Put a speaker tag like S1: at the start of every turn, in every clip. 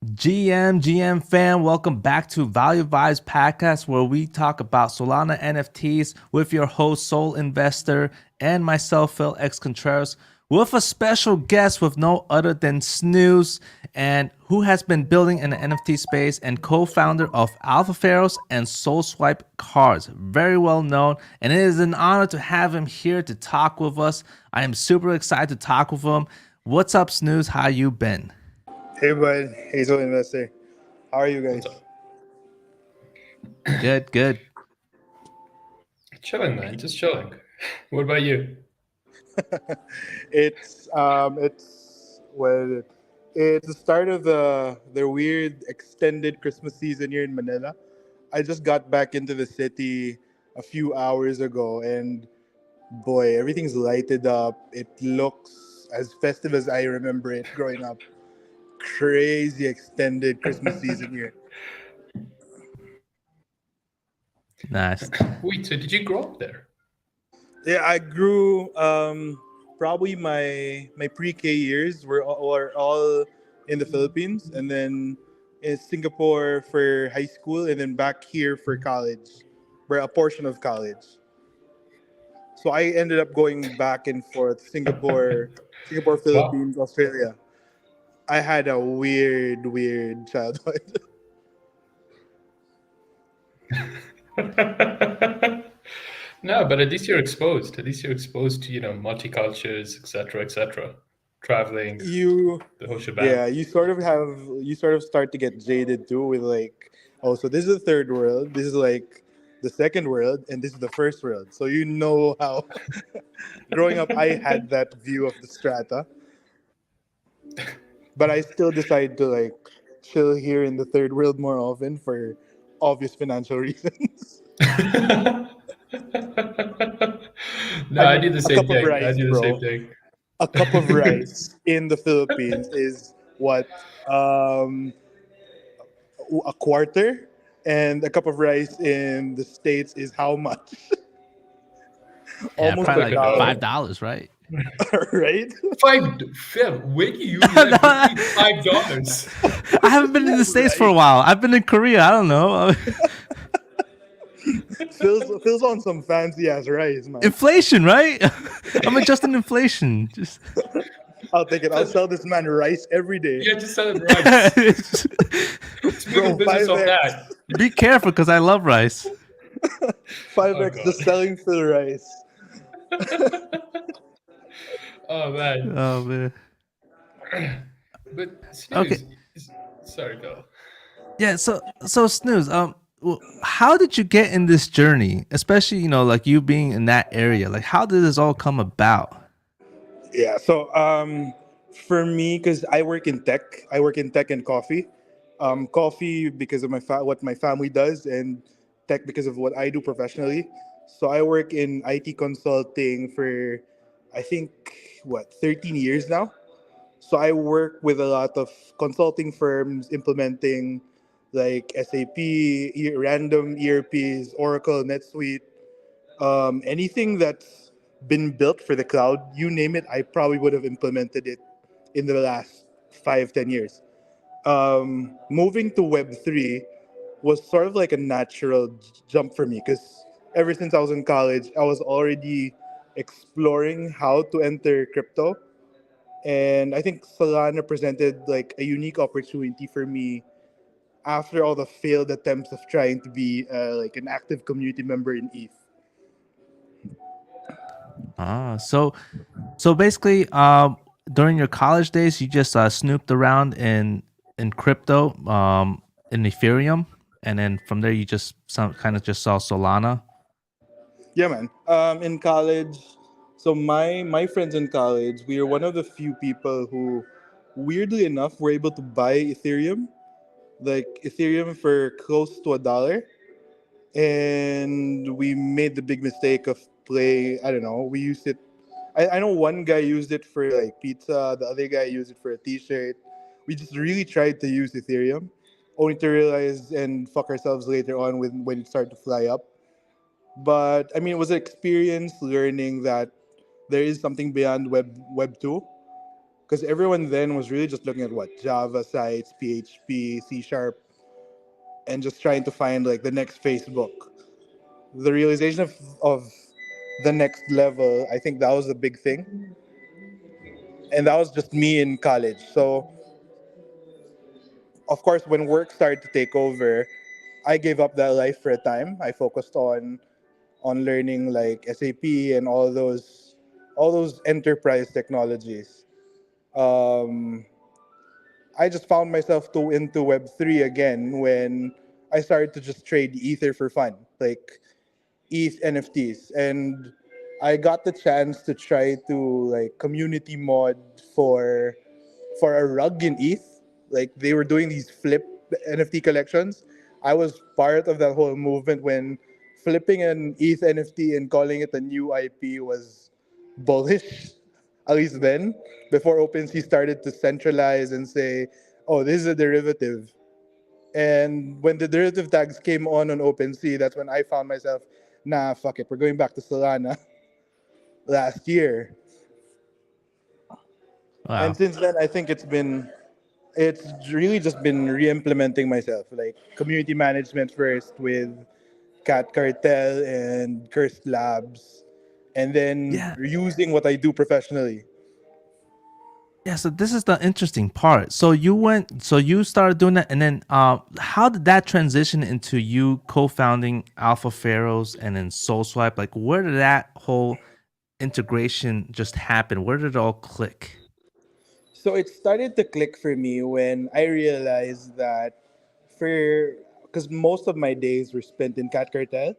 S1: GM fam, welcome back to Value Vibes Podcast, where we talk about Solana NFTs with your host, Soul Investor, and myself, Phil X Contreras, with a special guest with no other than Snooze, and who has been building in the NFT space and co-founder of Alpha Pharaohs and Soul Swipe Cards. Very well known, and it is an honor to have him here to talk with us. I am super excited to talk with him. What's up, Snooze? How you been?
S2: Hey, bud. Hazel Investor. How are you guys?
S3: What's up?
S1: Good.
S3: Chilling, man. Just chilling. What about you?
S2: It's well, it's the start of the weird extended Christmas season here in Manila. I just got back into the city a few hours ago, and boy, everything's lighted up. It looks as festive as I remember it growing up. Crazy extended Christmas season here.
S1: Nice.
S3: Wait, so did you grow up there?
S2: Yeah, I grew probably my pre-K years were all in the Philippines, and then in Singapore for high school, and then back here for college, for a portion of college. So I ended up going back and forth Singapore,
S3: Wow.
S2: Philippines, Australia. I had a weird childhood.
S3: No, but at least you're exposed. At least you're exposed to, multicultures, etc., traveling,
S2: you
S3: the whole shebang.
S2: Yeah, you sort of start to get jaded too with like, oh, so this is the third world, this is like the second world, and this is the first world. So you know how growing up I had that view of the strata, but I still decide to like chill here in the third world more often for obvious financial reasons.
S3: No,
S2: I
S3: I
S2: mean,
S3: do the
S2: a
S3: same
S2: cup of
S3: thing. I
S2: rice,
S3: do the same
S2: bro.
S3: thing.
S2: A cup of rice in the Philippines is what, um a quarter, and a cup of rice in the States is how much?
S1: Yeah,
S2: Almost
S3: It's
S1: probably
S2: a
S3: like a
S1: like
S2: dollar.
S3: dollar.
S1: $5, right?
S2: Right?
S3: Phil, where do you
S1: No,
S3: live? What do you mean $5?
S1: I haven't been in the States for a
S2: Right.
S1: while. I've been in Korea. I don't know.
S2: Phil's on some fancy ass rice, man.
S1: Inflation, right? I'm adjusting inflation. Just
S2: I'll take it. I'll sell this man rice every day.
S3: Yeah, just selling rice. Let's make a
S2: Bro,
S3: business of
S2: 5x.
S3: that.
S1: be careful because I love rice.
S2: 5x
S3: Oh
S2: just selling Phil rice.
S3: god. Oh man.
S1: Oh man.
S3: But
S1: Okay.
S3: snooze. Sorry, Bill.
S1: Yeah. So Snooze. How did you get in this journey? Especially like you being in that area. Like, how did this all come about?
S2: Yeah, so for me, because I work in tech and coffee. Coffee because of what my family does, and tech because of what I do professionally. So I work in IT consulting for, I think, what, 13 years now. So I work with a lot of consulting firms implementing like SAP, random ERPs, Oracle, NetSuite, anything that's been built for the cloud, you name it, I probably would have implemented it in the last 5, 10 years. Moving to Web3 was sort of like a natural jump for me because ever since I was in college, I was already exploring how to enter crypto. And I think Solana presented like a unique opportunity for me after all the failed attempts of trying to be like an active community member in ETH.
S1: So basically, during your college days, you just snooped around in crypto, in Ethereum, and then from there you just some kind of just saw Solana.
S2: Yeah, man. In college, so my friends in college, we are one of the few people who, weirdly enough, were able to buy Ethereum, like Ethereum for close to a dollar, and we made the big mistake of play. I don't know. We used it. I know one guy used it for like pizza. The other guy used it for a T-shirt. We just really tried to use Ethereum, only to realize and fuck ourselves later on when it started to fly up. But I mean, it was an experience learning that there is something beyond Web 2. because everyone then was really just looking at what Java sites, PHP, C sharp, and just trying to find like the next Facebook. The realization of the next level, I think that was the big thing, and that was just me in college. So of course, when work started to take over, I gave up that life for a time. I focused on learning like SAP and all those enterprise technologies. Um, I just found myself too into Web3 again when I started to just trade Ether for fun, like ETH NFTs, and I got the chance to try to like community mod for for a rug in ETH. Like they were doing these flip NFT collections. I was part of that whole movement when flipping an ETH NFT and calling it a new IP was bullish. At least then, before OpenSea started to centralize and say, "Oh, this is a derivative." And when the derivative tags came on OpenSea, that's when I found myself, nah, fuck it, we're going back to Solana last year. And
S1: Wow.
S2: since then, I think it's really just been re-implementing myself, like community management first with Cat Cartel and Cursed Labs, and then
S1: Yeah.
S2: using what I do professionally.
S1: Yeah, so this is the interesting part. So you started doing that, and then how did that transition into you co-founding Alpha Pharaohs and then SoulSwipe? Like, where did that whole integration just happen? Where did it all click?
S2: So it started to click for me when I realized that for because most of my days were spent in Cat Cartel,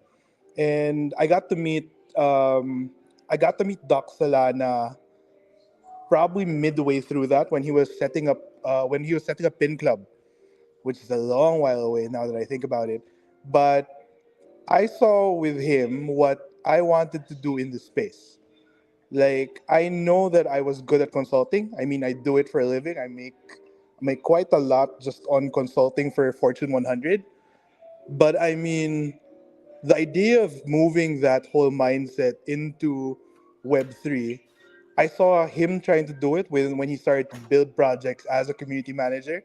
S2: and um, I got to meet Doc Solana probably midway through that when he was setting up Pin Club, which is a long while away now that I think about it. But I saw with him what I wanted to do in the space. Like I know that I was good at consulting. I mean, I do it for a living. I make quite a lot just on consulting for Fortune 100. But I mean, the idea of moving that whole mindset into Web3, I saw him trying to do it when he started to build projects as a community manager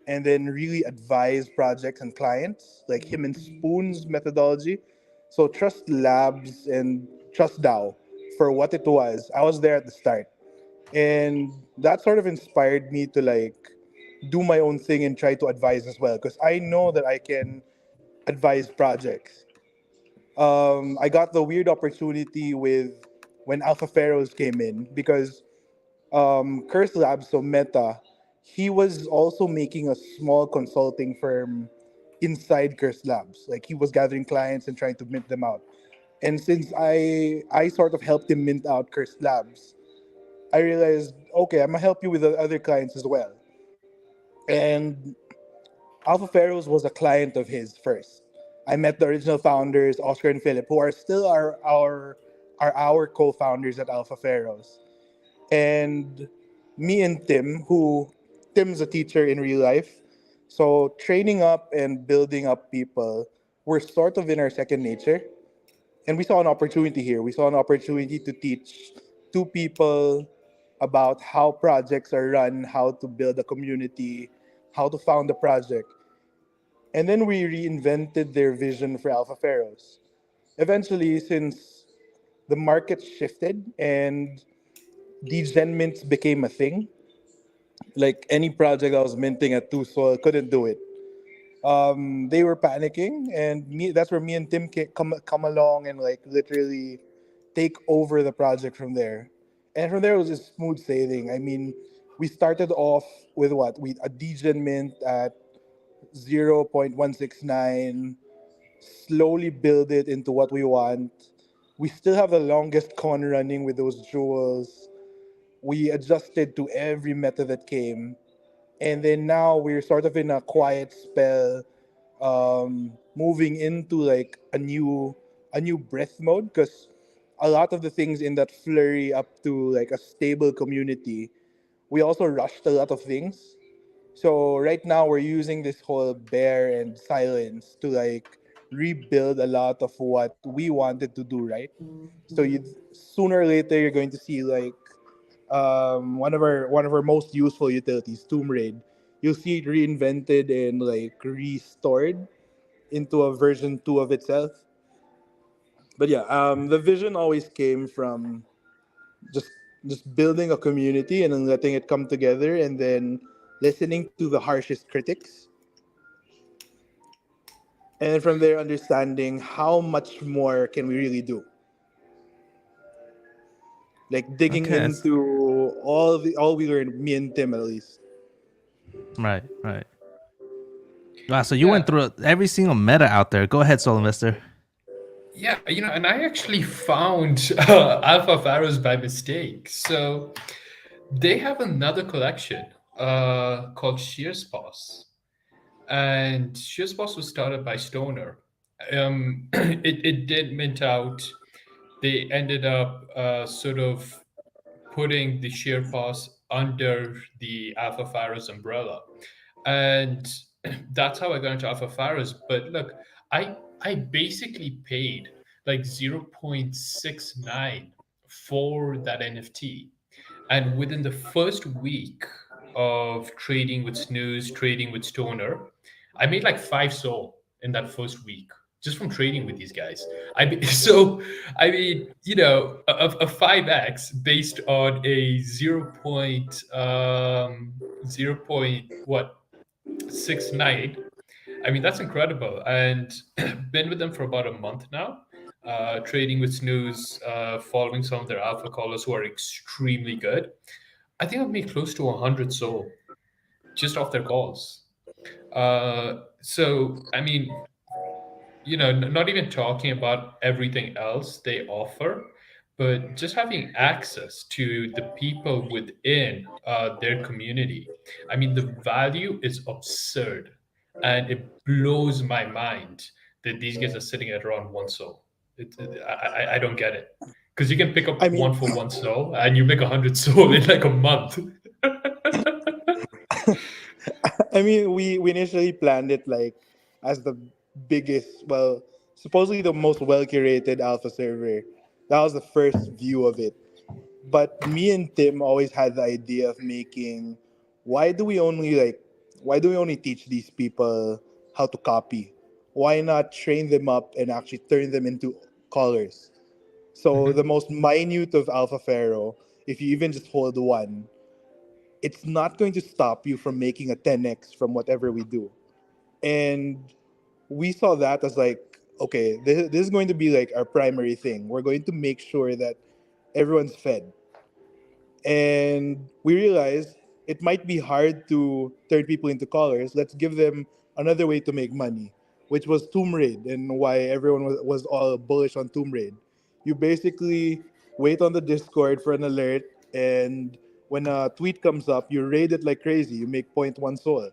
S2: and then really advise projects and clients, like him and Spoon's methodology. So Trust Labs and Trust DAO for what it was. I was there at the start. And that sort of inspired me to like do my own thing and try to advise as well because I know that I can advise projects. I got the weird opportunity with when Alpha Pharaohs came in because Curse Labs, so Meta, he was also making a small consulting firm inside Curse Labs. Like he was gathering clients and trying to mint them out. And since I sort of helped him mint out Curse Labs, I realized, okay, I'm gonna help you with the other clients as well. And Alpha Pharaohs was a client of his first. I met the original founders, Oscar and Philip, who are still our co-founders at Alpha Pharaohs. And me and Tim, who Tim's a teacher in real life. So training up and building up people were sort of in our second nature. And we saw an opportunity here. We saw an opportunity to teach two people about how projects are run, how to build a community, how to found a project. And then we reinvented their vision for Alpha Pharaohs. Eventually, since the market shifted and degen mints became a thing, like any project I was minting at 2 Sol couldn't do it. They were panicking, and that's where me and Tim come along and like literally take over the project from there. And from there it was just smooth sailing. I mean, we started off with what we a degen mint at 0.169, slowly build it into what we want. We still have the longest con running with those jewels. We adjusted to every meta that came, and then now we're sort of in a quiet spell, moving into like a new breath mode because a lot of the things in that flurry up to like a stable community, we also rushed a lot of things. So right now we're using this whole bear and silence to like rebuild a lot of what we wanted to do, right? So you sooner or later you're going to see like one of our most useful utilities, Tomb Raid. You'll see it reinvented and like restored into a version 2 of itself. But yeah, the vision always came from just just building a community and then letting it come together and then listening to the harshest critics, and then from there understanding how much more can we really do, like digging
S1: Okay.
S2: into all we learned, me and Tim at least.
S1: Right, right. Wow, so you
S3: Yeah.
S1: went through every single meta out there. Go ahead, Soul Investor.
S3: Yeah, and I actually found Alpha Pharaohs by mistake. So they have another collection called Shearspass. And Shearspass was started by Stoner. It did mint out. They ended up sort of putting the Shearpass under the Alpha Pharaohs umbrella. And that's how I got into Alpha Pharaohs. But look, I basically paid like 0.69 for that NFT. And within the first week of trading with Snooze, trading with Stoner, I made like 5 soul in that first week just from trading with these guys. So I mean, a 5x based on a 0. What 69. I mean, that's incredible. And been with them for about a month now, trading with Snooze, following some of their alpha callers who are extremely good. I think I've made close to 100 soul just off their calls. So, I mean, not even talking about everything else they offer, but just having access to the people within their community. I mean, the value is absurd, and it blows my mind that these guys are sitting at around 1 soul. I don't get it, because you can pick up
S2: I mean,
S3: one for 1 soul, and you make 100 soul in like a month.
S2: we initially planned it like as the biggest, well, supposedly the most well curated alpha server. That was the first view of it. But me and Tim always had the idea of making, why do we only like why do we only teach these people how to copy? Why not train them up and actually turn them into callers? So the
S3: Mhm.
S2: most minute of Alpha Pharaoh, if you even just hold one, it's not going to stop you from making a 10x from whatever we do. And we saw that as like, okay, this is going to be like our primary thing. We're going to make sure that everyone's fed. And we realized it might be hard to turn people into callers. Let's give them another way to make money, which was Tomb Raid, and why everyone was all bullish on Tomb Raid. You basically wait on the Discord for an alert, and when a tweet comes up, you raid it like crazy. You make point 0.1 soul.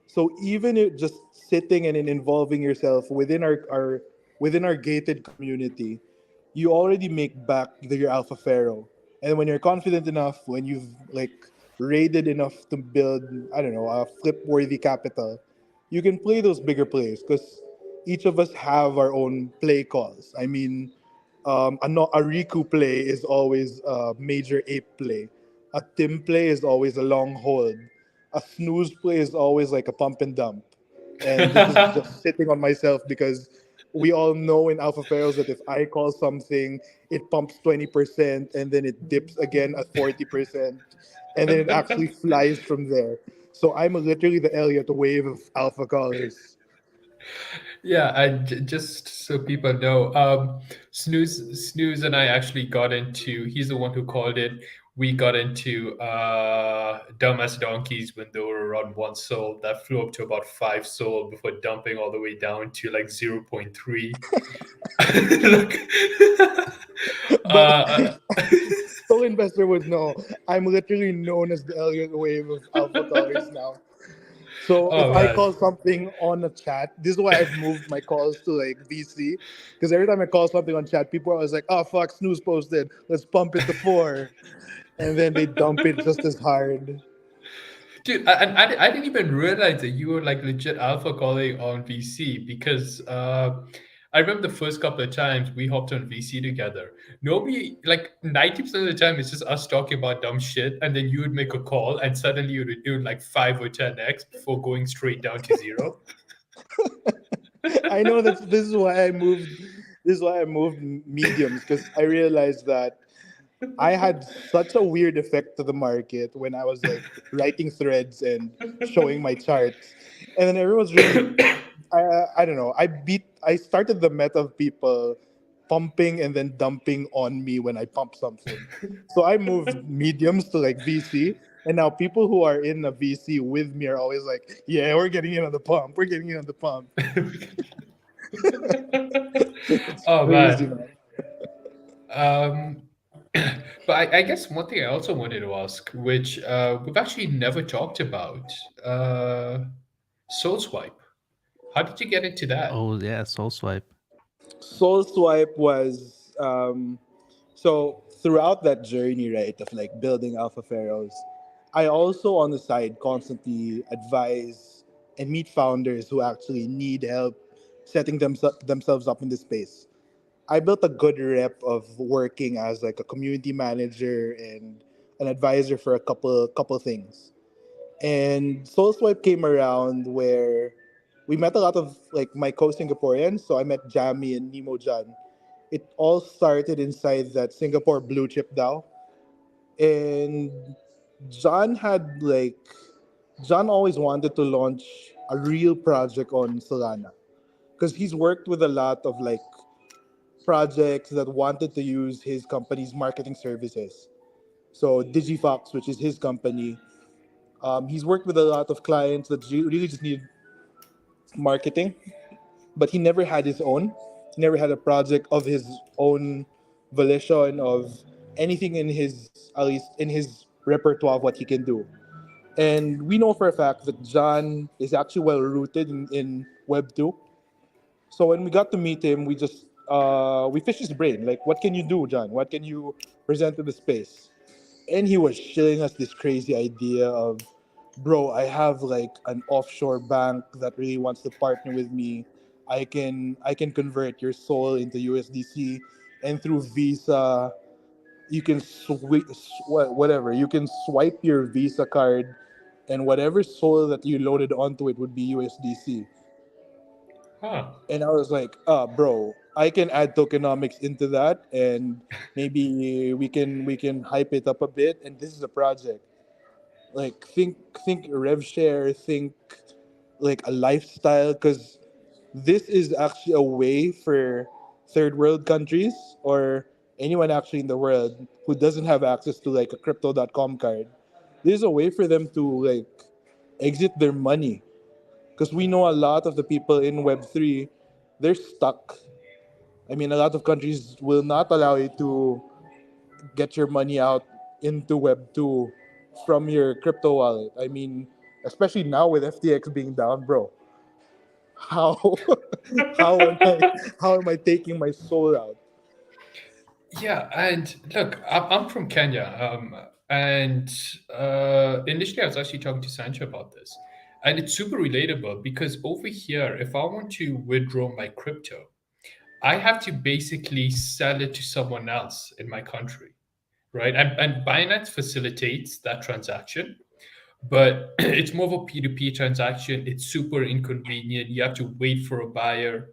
S2: So even just sitting and in involving yourself within our gated community, you already make back your alpha pharaoh. And when you're confident enough, when you've like raided enough to build, I don't know, a flip worthy capital, you can play those bigger plays because each of us have our own play calls. I mean, a Riku play is always a major ape play. A Tim play is always a long hold. A snooze play is always like a pump and dump. And this is just sitting on myself because we all know in alpha fails that if I call something, it pumps 20% and then it dips again at 40%. And then it actually flies from there. So I'm literally the Elliott wave of alpha callers.
S3: Yeah, and just so people know, Snooze and I actually got into. He's the one who called it. We got into dumb as donkeys when they were around 1 soul. That flew up to about 5 soul before dumping all the way down to like 0.3. Look,
S2: But
S3: uh,
S2: Soul Investor would know I'm literally known as the Elliott wave of alpha callers now. So if
S3: oh
S2: I
S3: man.
S2: call something on a chat, this is why I've moved my calls to like VC. Because every time I call something on chat, people are always like, "Oh fuck, Snooze posted. Let's pump it to 4," and then they dump it just as hard.
S3: Dude, I didn't even realize that you were like legit alpha calling on VC because I remember the first couple of times we hopped on VC together. Nobody, like 90% of the time, it's just us talking about dumb shit. And then you would make a call and suddenly you would do like 5 or 10x before going straight down to zero.
S2: I know that this is why I moved. This is why I moved mediums, because I realized that I had such a weird effect to the market when I was like writing threads and showing my charts, and then everyone's really, I don't know. I started the meta of people pumping and then dumping on me when I pump something. So I moved mediums to like VC, and now people who are in a VC with me are always like, "Yeah, we're getting in on the pump. We're getting in on the pump." It's
S3: Oh,
S2: crazy,
S3: man.
S2: man.
S3: Um, but I guess one thing I also wanted to ask, which we've actually never talked about, uh, Soul Swipe. How did you get into that?
S1: Oh yeah, Soul Swipe.
S2: Soul Swipe was so throughout that journey, right, of like building Alpha Pharaohs, I also on the side constantly advise and meet founders who actually need help setting themselves up in this space. I built a good rep of working as like a community manager and an advisor for a couple things. And Soul Swipe came around where we met a lot of like my co-Singaporeans. So I met Jamie and Nemo John. It all started inside that Singapore blue chip DAO. And John had like John always wanted to launch a real project on Solana because he's worked with a lot of like projects that wanted to use his company's marketing services. So Digifox, which is his company, he's worked with a lot of clients that really just need marketing, but he never had his own. He never had a project of his own volition of anything in his, at least in his repertoire of what he can do. And we know for a fact that John is actually well rooted in Web 2. So when we got to meet him, we fished his brain. Like, what can you do, John? What can you present to the space? And he was shilling us this crazy idea of, bro, I have like an offshore bank that really wants to partner with me. I can convert your soul into USDC, and through Visa you can whatever, you can swipe your Visa card, and whatever soul that you loaded onto it would be USDC.
S3: Huh.
S2: And I was like, bro, I can add tokenomics into that, and maybe we can hype it up a bit, and this is a project. Like, think rev share, think like a lifestyle, because this is actually a way for third world countries or anyone actually in the world who doesn't have access to like a crypto.com card. This is a way for them to like exit their money, because we know a lot of the people in Web3, they're stuck. I mean, a lot of countries will not allow you to get your money out into Web2 from your crypto wallet. I mean, especially now with FTX being down, bro. How how am I taking my soul out?
S3: Yeah, and look, I'm from Kenya, and initially I was actually talking to Sancho about this, and it's super relatable because over here, if I want to withdraw my crypto, I have to basically sell it to someone else in my country, right? And Binance facilitates that transaction, but it's more of a P2P transaction. It's super inconvenient. You have to wait for a buyer.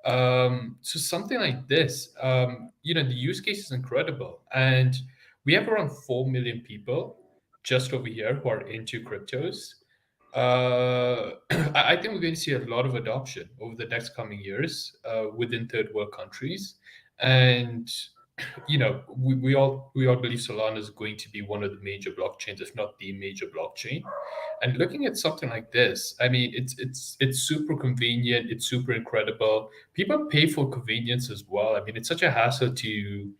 S3: So something like this, the use case is incredible, and we have around 4 million people just over here who are into cryptos. I think we're going to see a lot of adoption over the next coming years within third world countries, and we all believe Solana is going to be one of the major blockchains, if not the major blockchain. And looking at something like this, I mean, it's super convenient, it's super incredible. People pay for convenience as well. I mean, it's such a hassle to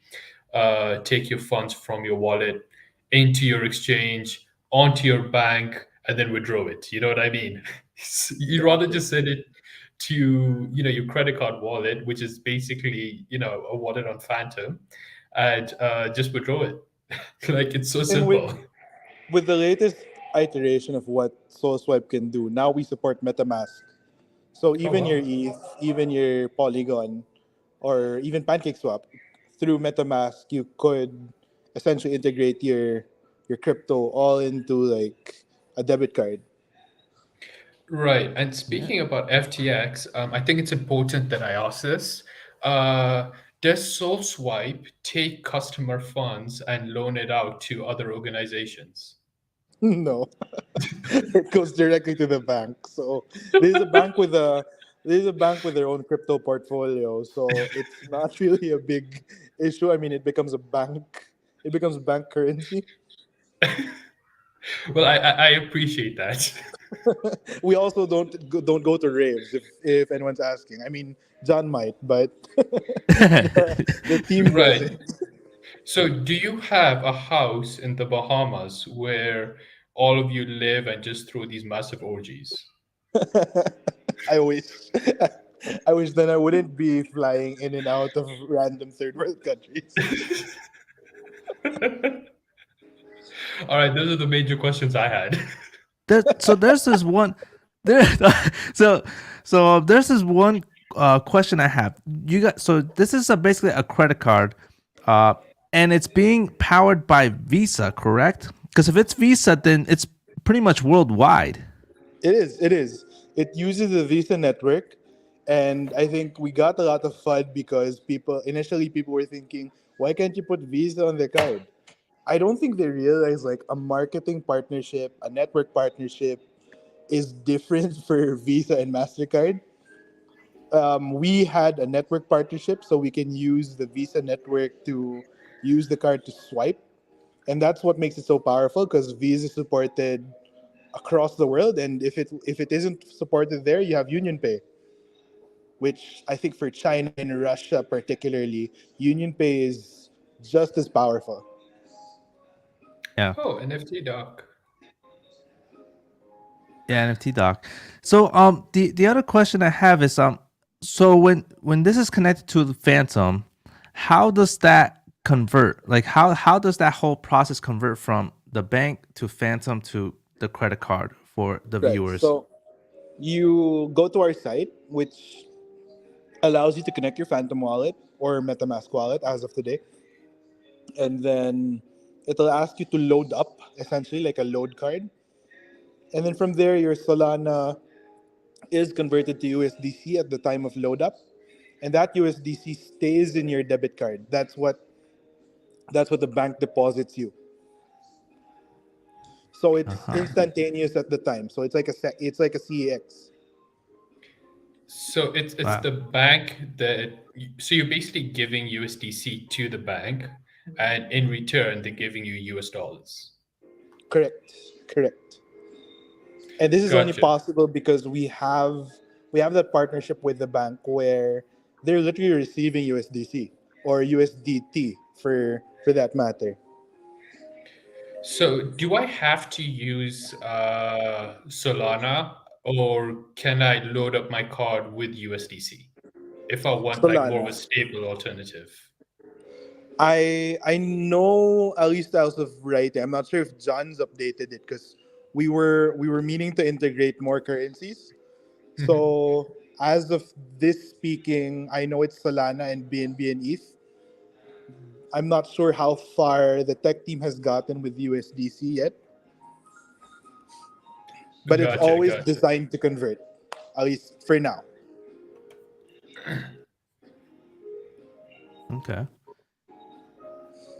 S3: take your funds from your wallet into your exchange, onto your bank, and then withdraw it. You know what I mean? You'd rather
S2: Exactly.
S3: just send it to your credit card wallet, which is basically a wallet on Phantom, and just withdraw it. Like it's so
S2: And with
S3: simple.
S2: with the latest iteration of what SoulSwipe can do, now we support MetaMask. So
S3: Oh
S2: even your
S3: wow.
S2: ETH, even your Polygon, or even PancakeSwap, through MetaMask, you could essentially integrate your crypto all into like a debit card.
S3: Right. And
S1: Yeah.
S3: speaking about FTX, I think it's important that I ask this. Uh, does SoulSwipe take customer funds and loan it out to other organizations?
S2: No, it goes directly to the bank. So there's a bank with a there's a bank with their own crypto portfolio. So it's not really a big issue. I mean, it becomes a bank. It becomes bank currency.
S3: Well, I appreciate that.
S2: We also don't go to raves if anyone's asking. I mean, John might, but the team
S3: Right.
S2: doesn't.
S3: So, do you have a house in the Bahamas where all of you live and just throw these massive orgies?
S2: I wish. I wish then I wouldn't be flying in and out of random third world countries.
S3: All right, those are the major questions I had.
S1: So there's this one there so there's this one question I have. You got so this is basically a credit card, uh and it's being powered by Visa, correct? Because if it's Visa, then it's pretty much worldwide.
S2: It is. It is. It uses the Visa network, and I think we got a lot of fun because people were thinking, why can't you put Visa on the card? I don't think they realize like a marketing partnership, a network partnership is different for Visa and Mastercard. We had a network partnership, so we can use the Visa network to use the card to swipe, and that's what makes it so powerful because Visa is supported across the world, and if it isn't supported there, you have Union Pay, which I think for China and Russia particularly, Union Pay is just as powerful.
S1: Yeah.
S3: Oh, NFT doc.
S1: Yeah, NFT doc. So the other question I have is so when this is connected to the Phantom, how does that convert? Like how does that whole process convert from the bank to Phantom to the credit card for the
S2: Right.
S1: viewers?
S2: So you go to our site, which allows you to connect your Phantom wallet or MetaMask wallet as of today, and then it'll ask you to load up essentially like a load card, and then from there your Solana is converted to USDC at the time of load up, and that USDC stays in your debit card. That's what the bank deposits you. So it's
S1: Uh-huh.
S2: instantaneous at the time. So it's like a CEX.
S3: So it's
S1: Wow.
S3: the bank that so you're basically giving USDC to the bank, and in return they're giving you US dollars.
S2: Correct. Correct. And this is only
S3: Gotcha.
S2: possible because we have that partnership with the bank where they're literally receiving USDC or USDT for that matter.
S3: So do I have to use Solana, or can I load up my card with USDC if I want like more of
S2: Solana.
S3: a stable alternative?
S2: I know at least as of right. I'm not sure if John's updated it because we were meaning to integrate more currencies.
S3: Mhm.
S2: So as of this speaking, I know it's Solana and BNB and ETH. I'm not sure how far the tech team has gotten with USDC yet, but it's
S3: Gotcha,
S2: always
S3: gotcha.
S2: designed to convert, at least for now.
S1: Okay.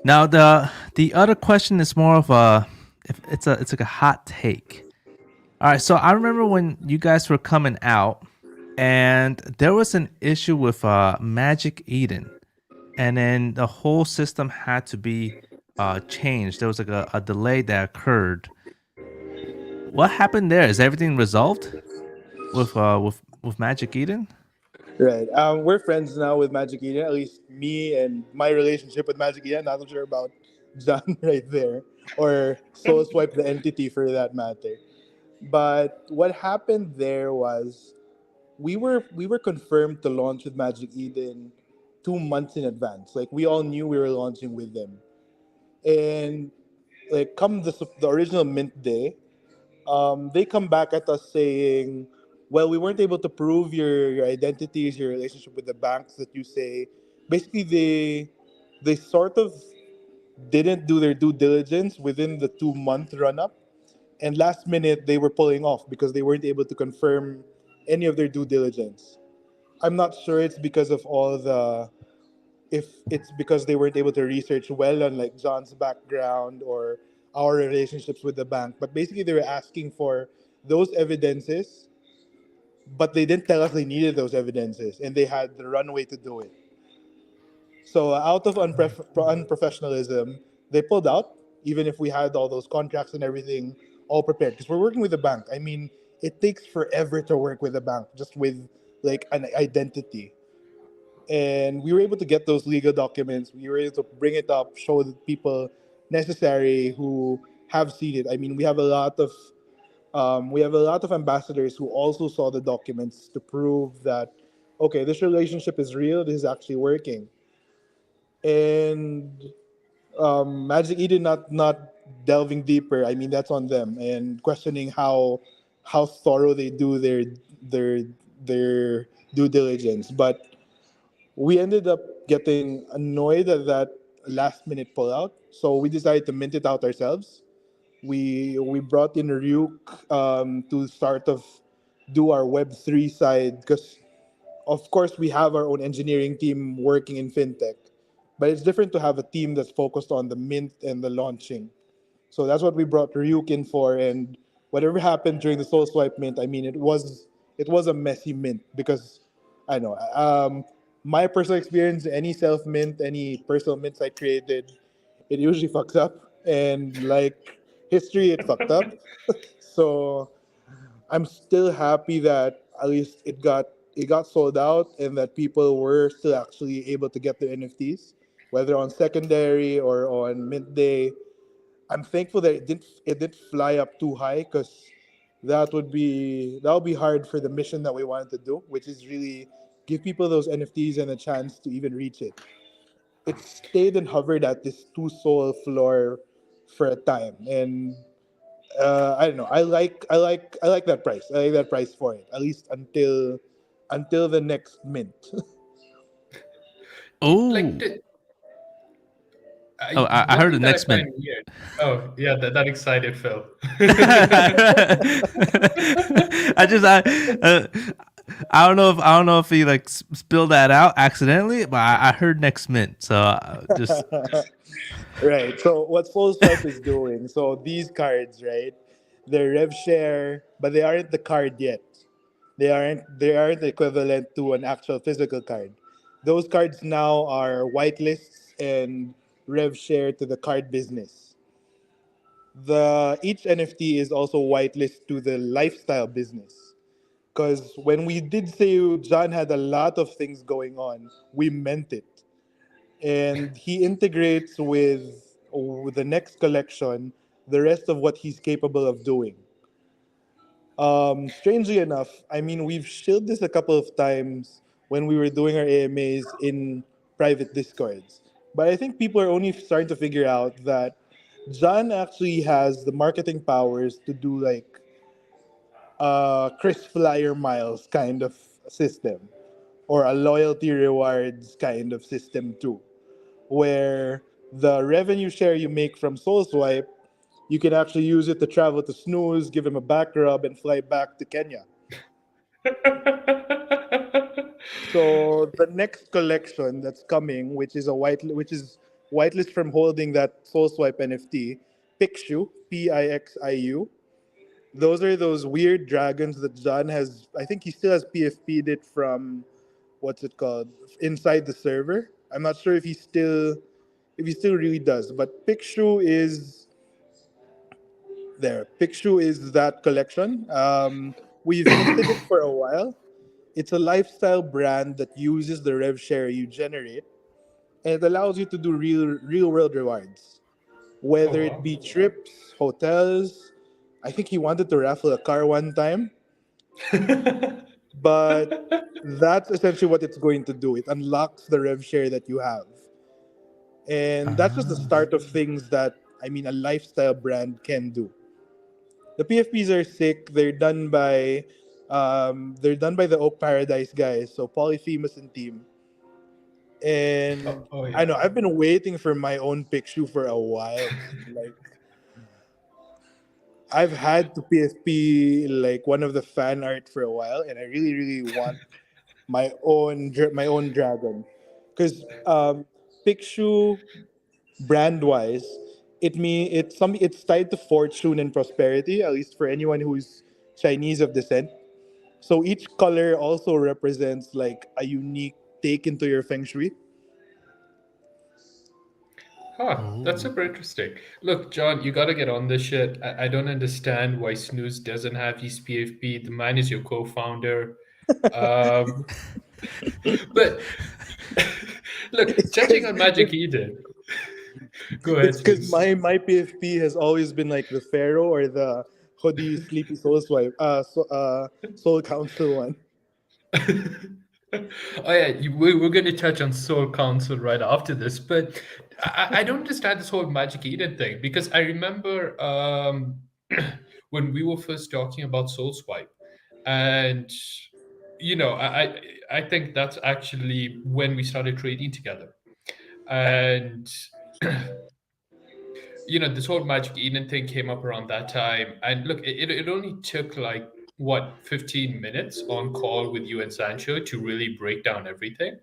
S1: Now the other question is more of a if it's like a hot take. All right, so I remember when you guys were coming out and there was an issue with Magic Eden, and then the whole system had to be changed. There was like a delay that occurred. What happened there? Is everything resolved with Magic Eden?
S2: Right. We're friends now with Magic Eden. At least me and my relationship with Magic Eden. Not so sure about John right there, or Soul Swipe the entity for that matter. But what happened there was we were confirmed to launch with Magic Eden 2 months in advance. Like we all knew we were launching with them, and like come the original mint day, they come back at us saying well, we weren't able to prove your identities, your relationship with the banks that you say. Basically, they sort of didn't do their due diligence within the 2 month run up, and last minute they were pulling off because they weren't able to confirm any of their due diligence. I'm not sure it's because of all the if it's because they weren't able to research well on like John's background or our relationships with the bank, but basically they were asking for those evidences, but they didn't tell us they needed those evidences and they had the runway to do it. So out of unprofessionalism, they pulled out, even if we had all those contracts and everything all prepared. Because we're working with a bank. I mean, it takes forever to work with a bank just with like an identity. And we were able to get those legal documents. We were able to bring it up, show the people necessary who have seen it. I mean, we have a lot of ambassadors who also saw the documents to prove that okay, this relationship is real. This is actually working. And Magic Eden not delving deeper. I mean, that's on them and questioning how thorough they do their their due diligence. But we ended up getting annoyed at that last minute pullout, so we decided to mint it out ourselves. We brought in Ryuk to start of do our Web3 side because of course we have our own engineering team working in fintech, but it's different to have a team that's focused on the mint and the launching. So that's what we brought Ryuk in for. And whatever happened during the Soul Swipe mint, I mean, it was a messy mint because I know my personal experience, any self mint, any personal mints I created, it usually fucks up, and like history, it fucked up. So I'm still happy that at least it got sold out and that people were still actually able to get their NFTs, whether on secondary or on midday. I'm thankful that it didn't fly up too high because that would be hard for the mission that we wanted to do, which is really give people those NFTs and a chance to even reach it. It stayed and hovered at this two soul floor for a time, and I don't know. I like that price. I like that price for it, at least until the next mint.
S3: Like,
S1: Oh, I
S3: one
S1: heard the
S3: thing that I
S1: next mint.
S3: find weird. Oh, yeah, that excited Phil.
S1: I I don't know if he like spilled that out accidentally, but I heard next mint. So just
S2: Right. So what SoulSwipe is doing? So these cards, right? They're rev share, but they aren't the card yet. They aren't equivalent to an actual physical card. Those cards now are whitelists and rev share to the card business. The each NFT is also whitelist to the lifestyle business. Because when we did say John had a lot of things going on, we meant it. And he integrates with the next collection the rest of what he's capable of doing. Strangely enough, I mean, we've shilled this a couple of times when we were doing our AMAs in private discords. But I think people are only starting to figure out that John actually has the marketing powers to do like Chris Flyer miles kind of system or a loyalty rewards kind of system too, where the revenue share you make from SoulSwipe, you can actually use it to travel to Snooze, give him a back rub, and fly back to Kenya. So the next collection that's coming, which is whitelist from holding that SoulSwipe NFT, Pixiu, Pixiu. Those are those weird dragons that John has. I think he still has PFP'd it from what's it called inside the server. I'm not sure if he still really does, but Pixiu is that collection. We've minted it for a while. It's a lifestyle brand that uses the rev share you generate, and it allows you to do real world rewards,
S3: Oh,
S2: whether it
S3: wow.
S2: be trips, hotels. I think he wanted to raffle a car one time, but that's essentially what it's going to do. It unlocks the rev share that you have, and that's just the
S1: ah.
S2: start of things that I mean a lifestyle brand can do. The PFPs are sick. They're done by They're done by the Oak Paradise guys, so Polyphemus and team. And
S3: Oh
S2: I know
S3: yeah.
S2: I've been waiting for my own picture for a while, man. Like I've had to PSP like one of the fan art for a while, and I really, really want my own dragon, because Picshu brand wise, it's tied to fortune and prosperity, at least for anyone who's Chinese of descent. So each color also represents like a unique take into your feng shui.
S3: Huh, that's
S1: Oh.
S3: super interesting. Look, John, you got to get on this shit. I don't understand why Snooze doesn't have his PFP. The man is your co-founder. Um, but look,
S2: It's
S3: judging
S2: because
S3: on Magic Eden, go ahead,
S2: it's because
S3: Snooze.
S2: my PFP has always been like the Pharaoh or the Hoodie Sleepy Soul Swipe, Soul Council one.
S3: Oh yeah, we're going to touch on Soul Council right after this, but I don't understand this whole Magic Eden thing because I remember when we were first talking about Soul Swipe, and I think that's actually when we started trading together, and this whole Magic Eden thing came up around that time. And look, it only took like what 15 minutes on call with you and Sancho to really break down everything.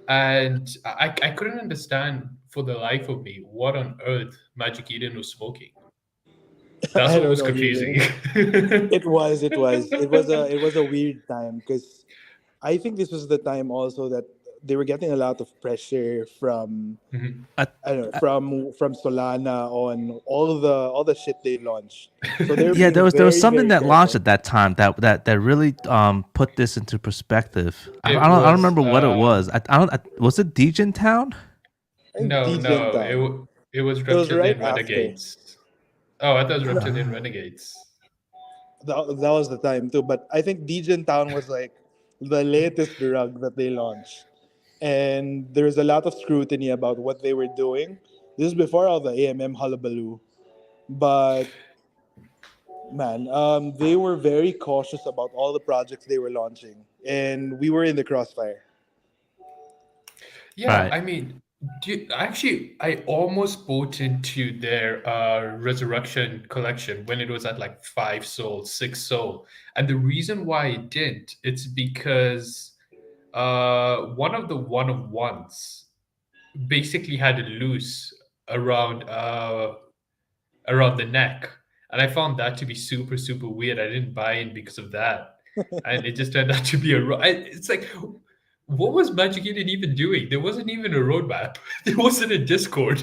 S3: And I couldn't understand for the life of me what on earth Magic Eden was smoking. That's
S2: I
S3: what
S2: don't
S3: was
S2: know
S3: confusing.
S2: either. It was a weird time because I think this was the time also that they were getting a lot of pressure from
S3: Mhm.
S1: I,
S2: I don't know
S1: I,
S2: from Solana on all the shit they launched. So they're
S1: yeah,
S2: being
S1: there was
S2: very,
S1: something
S2: very
S1: that launched
S2: careful.
S1: at that time that really put this into perspective.
S3: It
S1: I don't
S3: was
S1: remember what it was. I don't was it Degen Town?
S2: I think
S3: no,
S2: DGen
S3: no,
S2: Town.
S3: it was
S2: It was right
S3: Reptilian
S2: after.
S3: Renegades. Oh, I thought it was
S2: No,
S3: Reptilian
S1: Ah.
S3: Renegades.
S2: that was the time too. But I think DGen Town was like the latest drug that they launched, and there's a lot of scrutiny about what they were doing. This is before all the AMM hullabaloo, but man, they were very cautious about all the projects they were launching, and we were in the crossfire.
S3: Yeah,
S1: Right.
S3: I mean, actually, I almost bought into their Resurrection collection when it was at like 5 soul, 6 soul. And the reason why I didn't, it's because one of the one of ones basically had a loose around around the neck. And I found that to be super, super weird. I didn't buy in because of that. And it just turned out to be it's like, what was Magic Eden even doing? There wasn't even a roadmap. There wasn't a Discord.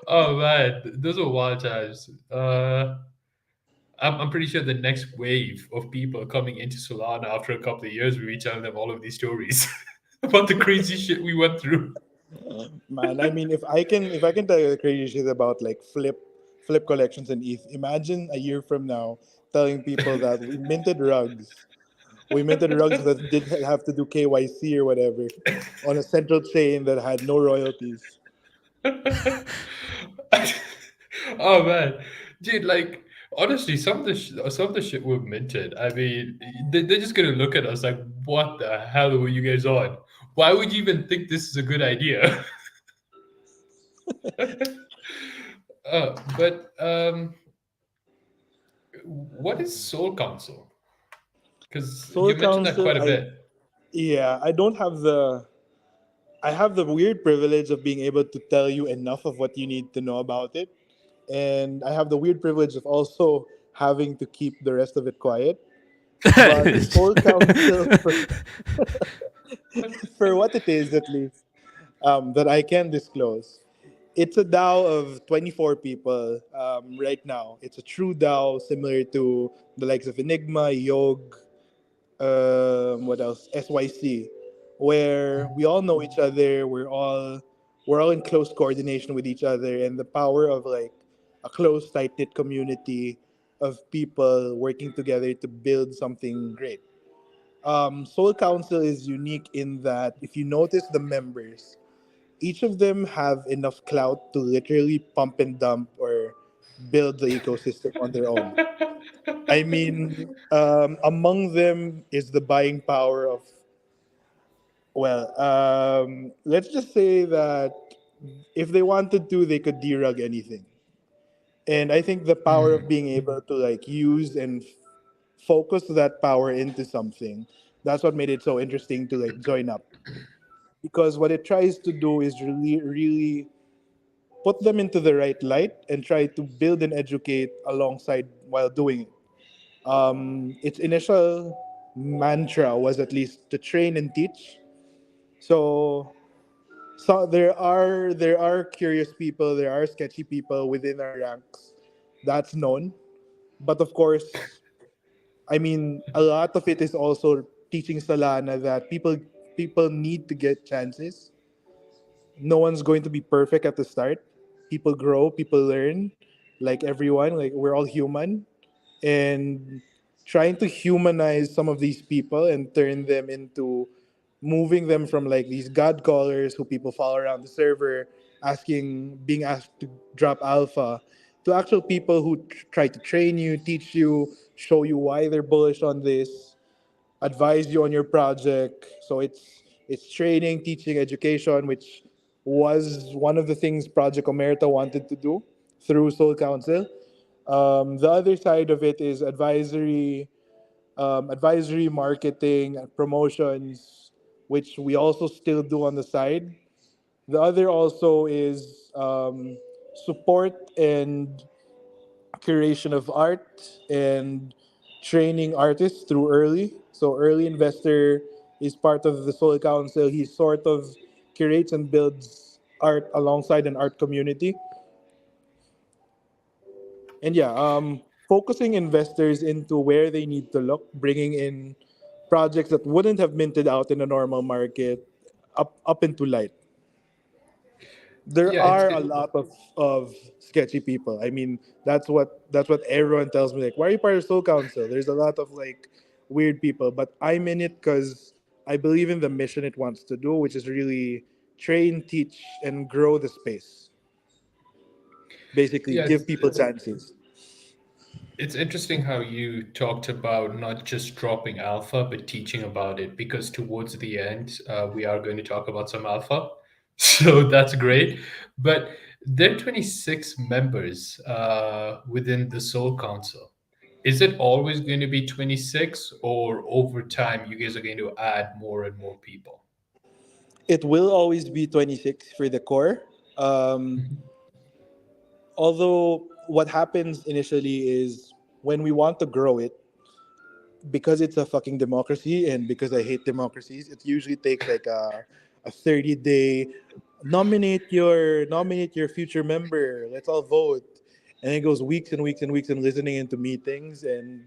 S3: Oh man, those were wild times. I'm pretty sure the next wave of people coming into Solana after a couple of years will be telling them all of these stories about the crazy shit we went through.
S2: Man, I mean, if I can tell you the crazy shit about like flip collections and ETH, imagine a year from now telling people that we minted rugs that didn't have to do KYC or whatever on a central chain that had no royalties.
S3: Oh man, dude, like honestly, some of the shit we've minted. I mean, they're just gonna look at us like, "What the hell were you guys on? Why would you even think this is a good idea?" But what is Soul Council? Because
S2: Soul
S3: you mentioned that
S2: Council,
S3: quite a bit.
S2: I don't have I have the weird privilege of being able to tell you enough of what you need to know about it, and I have the weird privilege of also having to keep the rest of it quiet. But Soul Council, for what it is at least, that I can disclose, it's a DAO of 24 people right now. It's a true DAO similar to the likes of Enigma, Yog, what else? SYC, where we all know each other. We're all in close coordination with each other, and the power of like a close, tight knit community of people working together to build something great. Soul Council is unique in that if you notice the members, each of them have enough clout to literally pump and dump or build the ecosystem on their own. I mean, among them is the buying power of, well, let's just say that if they wanted to, they could derug anything. And I think the power of being able to like use and focus that power into something, that's what made it so interesting to like join up. Because what it tries to do is really, really put them into the right light and try to build and educate alongside while doing it. Its initial mantra was at least to train and teach. So, so there are curious people, there are sketchy people within our ranks. That's known. But of course, I mean, a lot of it is also teaching Solana that people need to get chances. No one's going to be perfect at the start. People grow, people learn, like everyone. Like we're all human, and trying to humanize some of these people and turn them into moving them from like these god callers who people follow around the server asking being asked to drop alpha to actual people who try to train you, teach you, show you why they're bullish on this, advise you on your project. So it's training, teaching, education, which was one of the things Project Omerta wanted to do through Soul Council. The other side of it is advisory, marketing, promotions, which we also still do on the side. The other also is support and curation of art and training artists through early. So early investor is part of the Soul Council. He sort of curates and builds art alongside an art community. And yeah, focusing investors into where they need to look, bringing in projects that wouldn't have minted out in a normal market up into light. There
S3: Yeah,
S2: are a lot of sketchy people. I mean, that's what everyone tells me. Like, why are you part of Soul Council? There's a lot of like weird people, but I'm in it because I believe in the mission it wants to do, which is really train, teach, and grow the space. Basically,
S3: yeah.
S2: give people chances.
S3: It's interesting how you talked about not just dropping alpha, but teaching about it, because towards the end, we are going to talk about some alpha. So that's great. But there are 26 members within the Soul Council. Is it always going to be 26, or over time, you guys are going to add more and more people?
S2: It will always be 26 for the core. Um,
S3: Mhm.
S2: Although what happens initially is when we want to grow it, because it's a fucking democracy and because I hate democracies, it usually takes like a 30-day nominate your future member. Let's all vote. And it goes weeks and weeks and weeks and listening into meetings, and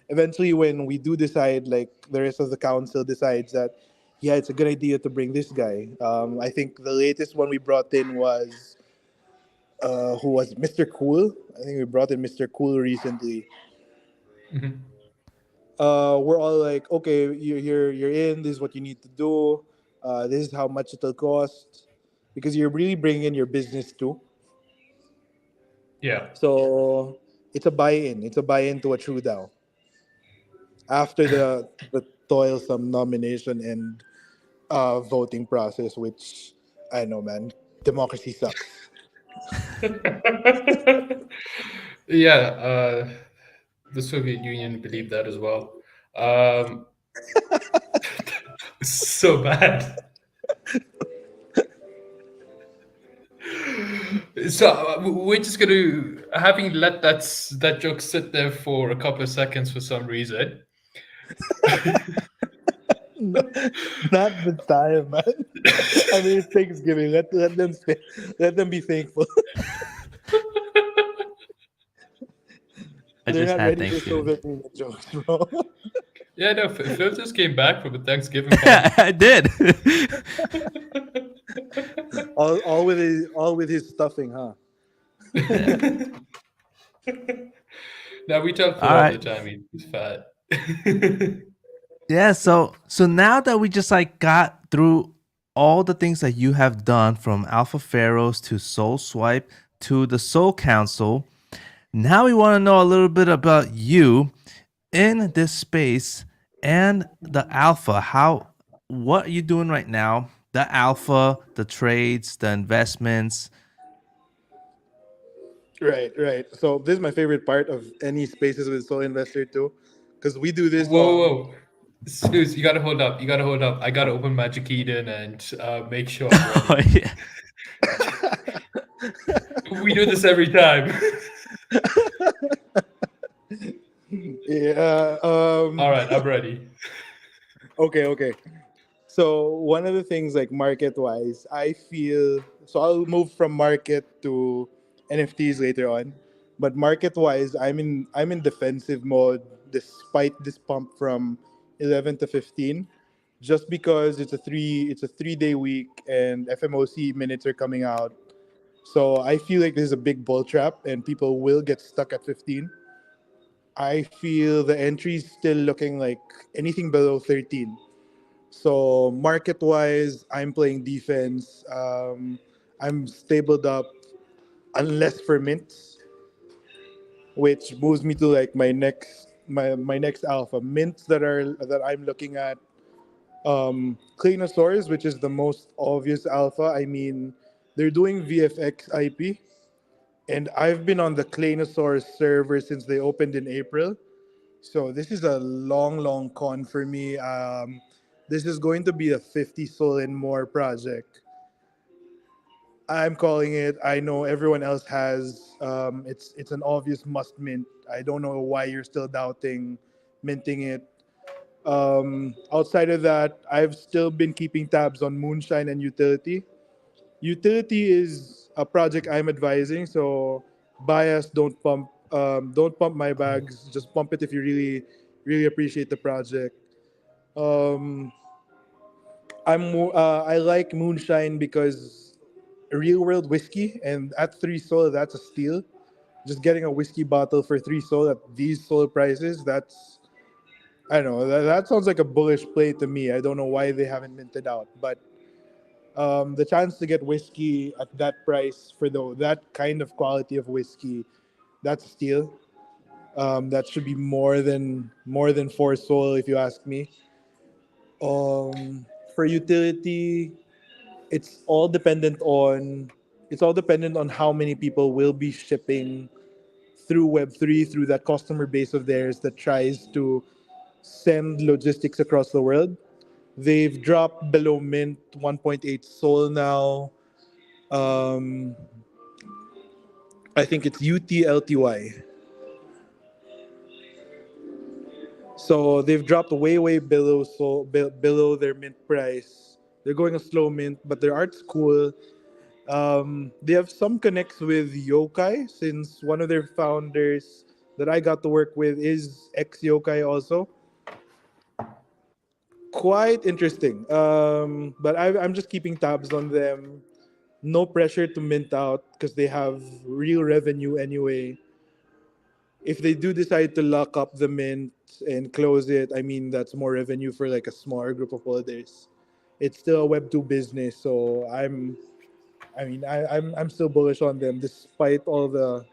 S2: eventually when we do decide, like the rest of the council decides that yeah, it's a good idea to bring this guy. I think the latest one we brought in was who was Mr. Cool. I think we brought in Mr. Cool recently.
S3: Mhm.
S2: We're all like, okay, you're in. This is what you need to do. This is how much it'll cost, because you're really bringing in your business too.
S3: Yeah.
S2: So it's a buy-in. It's a buy-in to a true DAO after the toilsome nomination and voting process, which I know, man, democracy sucks.
S3: Yeah, the Soviet Union believed that as well. Um, so bad. So we're just gonna, having let that joke sit there for a couple of seconds for some reason.
S2: Not the time, man. I mean, it's Thanksgiving. Let them be thankful.
S1: I
S2: They're
S1: just
S2: not
S1: had
S2: ready for
S1: Thanksgiving.
S2: Soviet Union jokes, bro.
S3: Yeah, no, Phil just came back from a Thanksgiving party.
S1: I did.
S2: all with his stuffing, huh?
S1: Yeah.
S3: Now we tell Phil
S1: All
S3: all the
S1: right.
S3: time he's fat.
S1: Yeah, so now that we just like got through all the things that you have done from Alpha Pharaohs to Soul Swipe to the Soul Council, Now we want to know a little bit about you in this space and the alpha. What are you doing right now? The alpha, the trades, the investments.
S2: Right, right. So this is my favorite part of any spaces with Soul Investor too, because we do this.
S3: Whoa, whoa. Snooze, you gotta hold up. You gotta hold up. I gotta open Magic Eden and make sure I'm
S1: Oh,
S3: ready.
S1: yeah.
S3: We do this every time.
S2: Yeah.
S3: All right, I'm ready.
S2: Okay. Okay. So one of the things like market wise, I feel so I'll move from market to NFTs later on. But market wise, I'm in defensive mode despite this pump from 11 to 15, just because it's a 3-day week and FMOC minutes are coming out. So I feel like this is a big bull trap and people will get stuck at 15. I feel the entry's still looking like anything below 13. So market wise, I'm playing defense. I'm stabled up unless for mints, which moves me to like my next alpha mints that I'm looking at. Cleanosaurs, which is the most obvious alpha. I mean, they're doing VFX IP, and I've been on the Cleanosaurs server since they opened in April. So this is a long, long con for me. This is going to be a 50 soul and more project. I'm calling it. I know everyone else has. It's an obvious must mint. I don't know why you're still doubting minting it. Outside of that, I've still been keeping tabs on Moonshine and Utility. Utility is a project I'm advising, so bias don't pump my bags. Just pump it if you really really appreciate the project. Um, I like Moonshine because real world whiskey, and at 3 soul that's a steal. Just getting a whiskey bottle for 3 soul at these soul prices, that's I don't know, that sounds like a bullish play to me. I don't know why they haven't minted out, but the chance to get whiskey at that price for that kind of quality of whiskey, that's a steal. That should be more than 4 soul if you ask me. For utility, it's all dependent on how many people will be shipping through Web3 through that customer base of theirs that tries to send logistics across the world. They've dropped below mint 1.8 Sol now. Um, I think it's UTLTY. So they've dropped way, way below below their mint price. They're going a slow mint, but their art's cool. They have some connects with Yokai since one of their founders that I got to work with is ex Yokai also. Quite interesting. But I'm just keeping tabs on them. No pressure to mint out because they have real revenue anyway. If they do decide to lock up the mint and close it, I mean that's more revenue for like a smaller group of holders. It's still a Web2 business, so I'm still bullish on them despite all the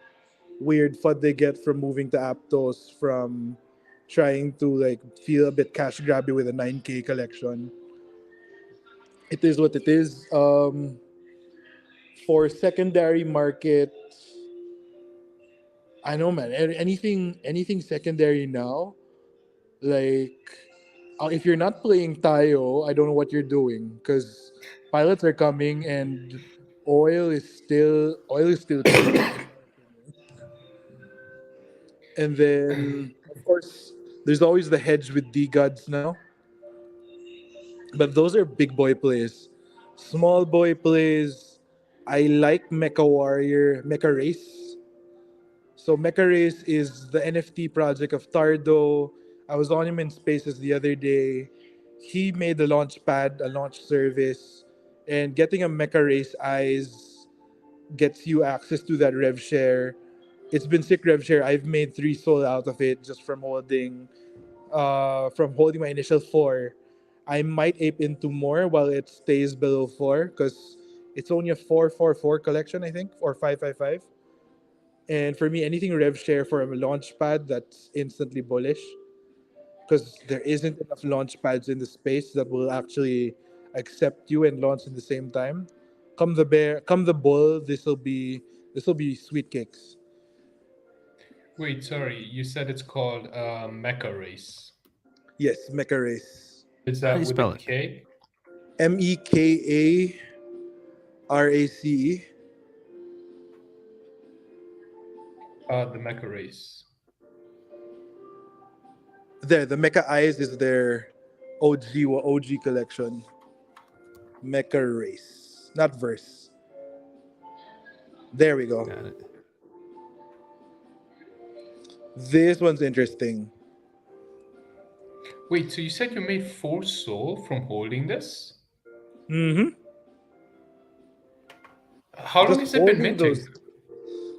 S2: weird FUD they get from moving to Aptos, from trying to like feel a bit cash grabby with a 9K collection. It is what it is. For secondary market, I know, man. Anything secondary now, like if you're not playing Tayo, I don't know what you're doing because pilots are coming and oil is still cheap. And then of course there's always the hedge with D gods now, but those are big boy plays. Small boy plays, I like Mecha Race. So Mecha Race is the NFT project of Tardo. I was on him in Spaces the other day. He made a launch pad, a launch service, and getting a Mecha Race eyes gets you access to that rev share. It's been sick rev share. I've made 3 soul out of it just from holding my initial 4. I might ape into more while it stays below 4 because it's only a 444 collection, I think, or 555. And for me, anything rev share for a launch pad, that's instantly bullish because there isn't enough launch pads in the space that will actually accept you and launch in the same time. Come the bull, this will be sweet cakes.
S3: Wait, sorry, you said it's called Mecha Race.
S2: Yes, Mecha Race.
S3: Is
S1: How do
S3: that
S1: you
S3: with a
S1: spell it?
S3: K?
S2: MEKARACE.
S3: The Mecha Race.
S2: There, the Mecha Eyes is their OG collection. Mecha Race, not verse. There we go.
S1: Got it.
S2: This one's interesting.
S3: Wait, so you said you made 4 soul from holding this?
S2: Mm-hmm.
S3: How long
S2: Just
S3: has it been
S2: holding
S3: minting?
S2: those,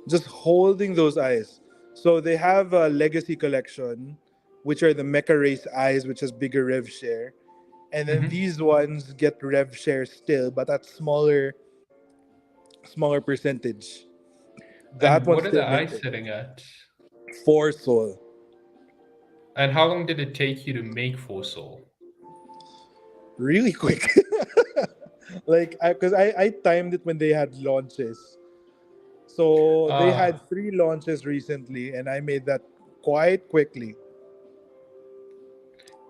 S2: just holding those eyes. So they have a legacy collection, which are the Mecha Race eyes, which has bigger rev share, and then
S3: Mhm.
S2: these ones get rev share still, but at smaller percentage. That
S3: And
S2: one's
S3: what are the
S2: still
S3: eyes
S2: minted.
S3: sitting at?
S2: 4 soul.
S3: And how long did it take you to make 4 soul?
S2: Really quick. Like, because I timed it when they had launches. So they had
S3: Ah,
S2: 3 launches recently, and I made that quite quickly.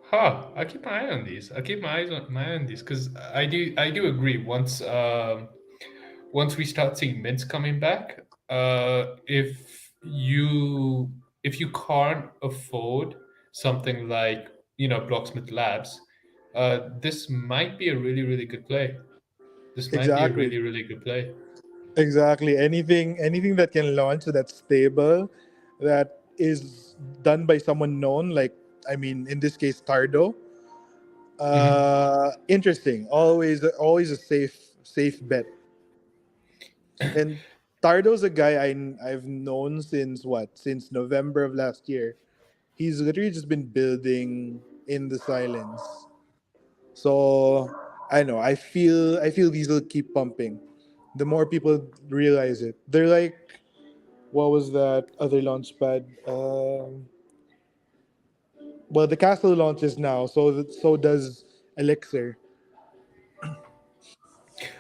S3: huh. I'll keep my eye on these. I'll keep my eye on these because I do agree. Once we start seeing mints coming back, if you can't afford something like Blocksmith Labs, this might be a really really good play. This might be a
S2: Exactly.
S3: really really good play.
S2: Exactly. Anything that can launch that's stable, that is done by someone known, like, I mean, in this case, Tardo.
S3: Mhm.
S2: Interesting. Always a safe bet. And Tardo's a guy I've known since what? Since November of last year. He's literally just been building in the silence. So I know. I feel these will keep pumping. The more people realize it. They're like, what was that other launch pad? Well, the castle launches now, so does Elixir.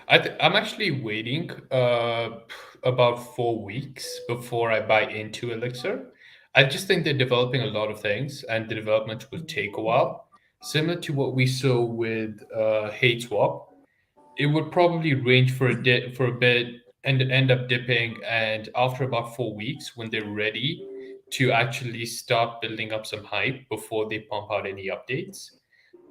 S3: I'm actually waiting about 4 weeks before I buy into Elixir. I just think they're developing a lot of things, and the development will take a while. Similar to what we saw with Hate Swap, it would probably range for a bit and end up dipping. And after about 4 weeks, when they're ready to actually start building up some hype before they pump out any updates,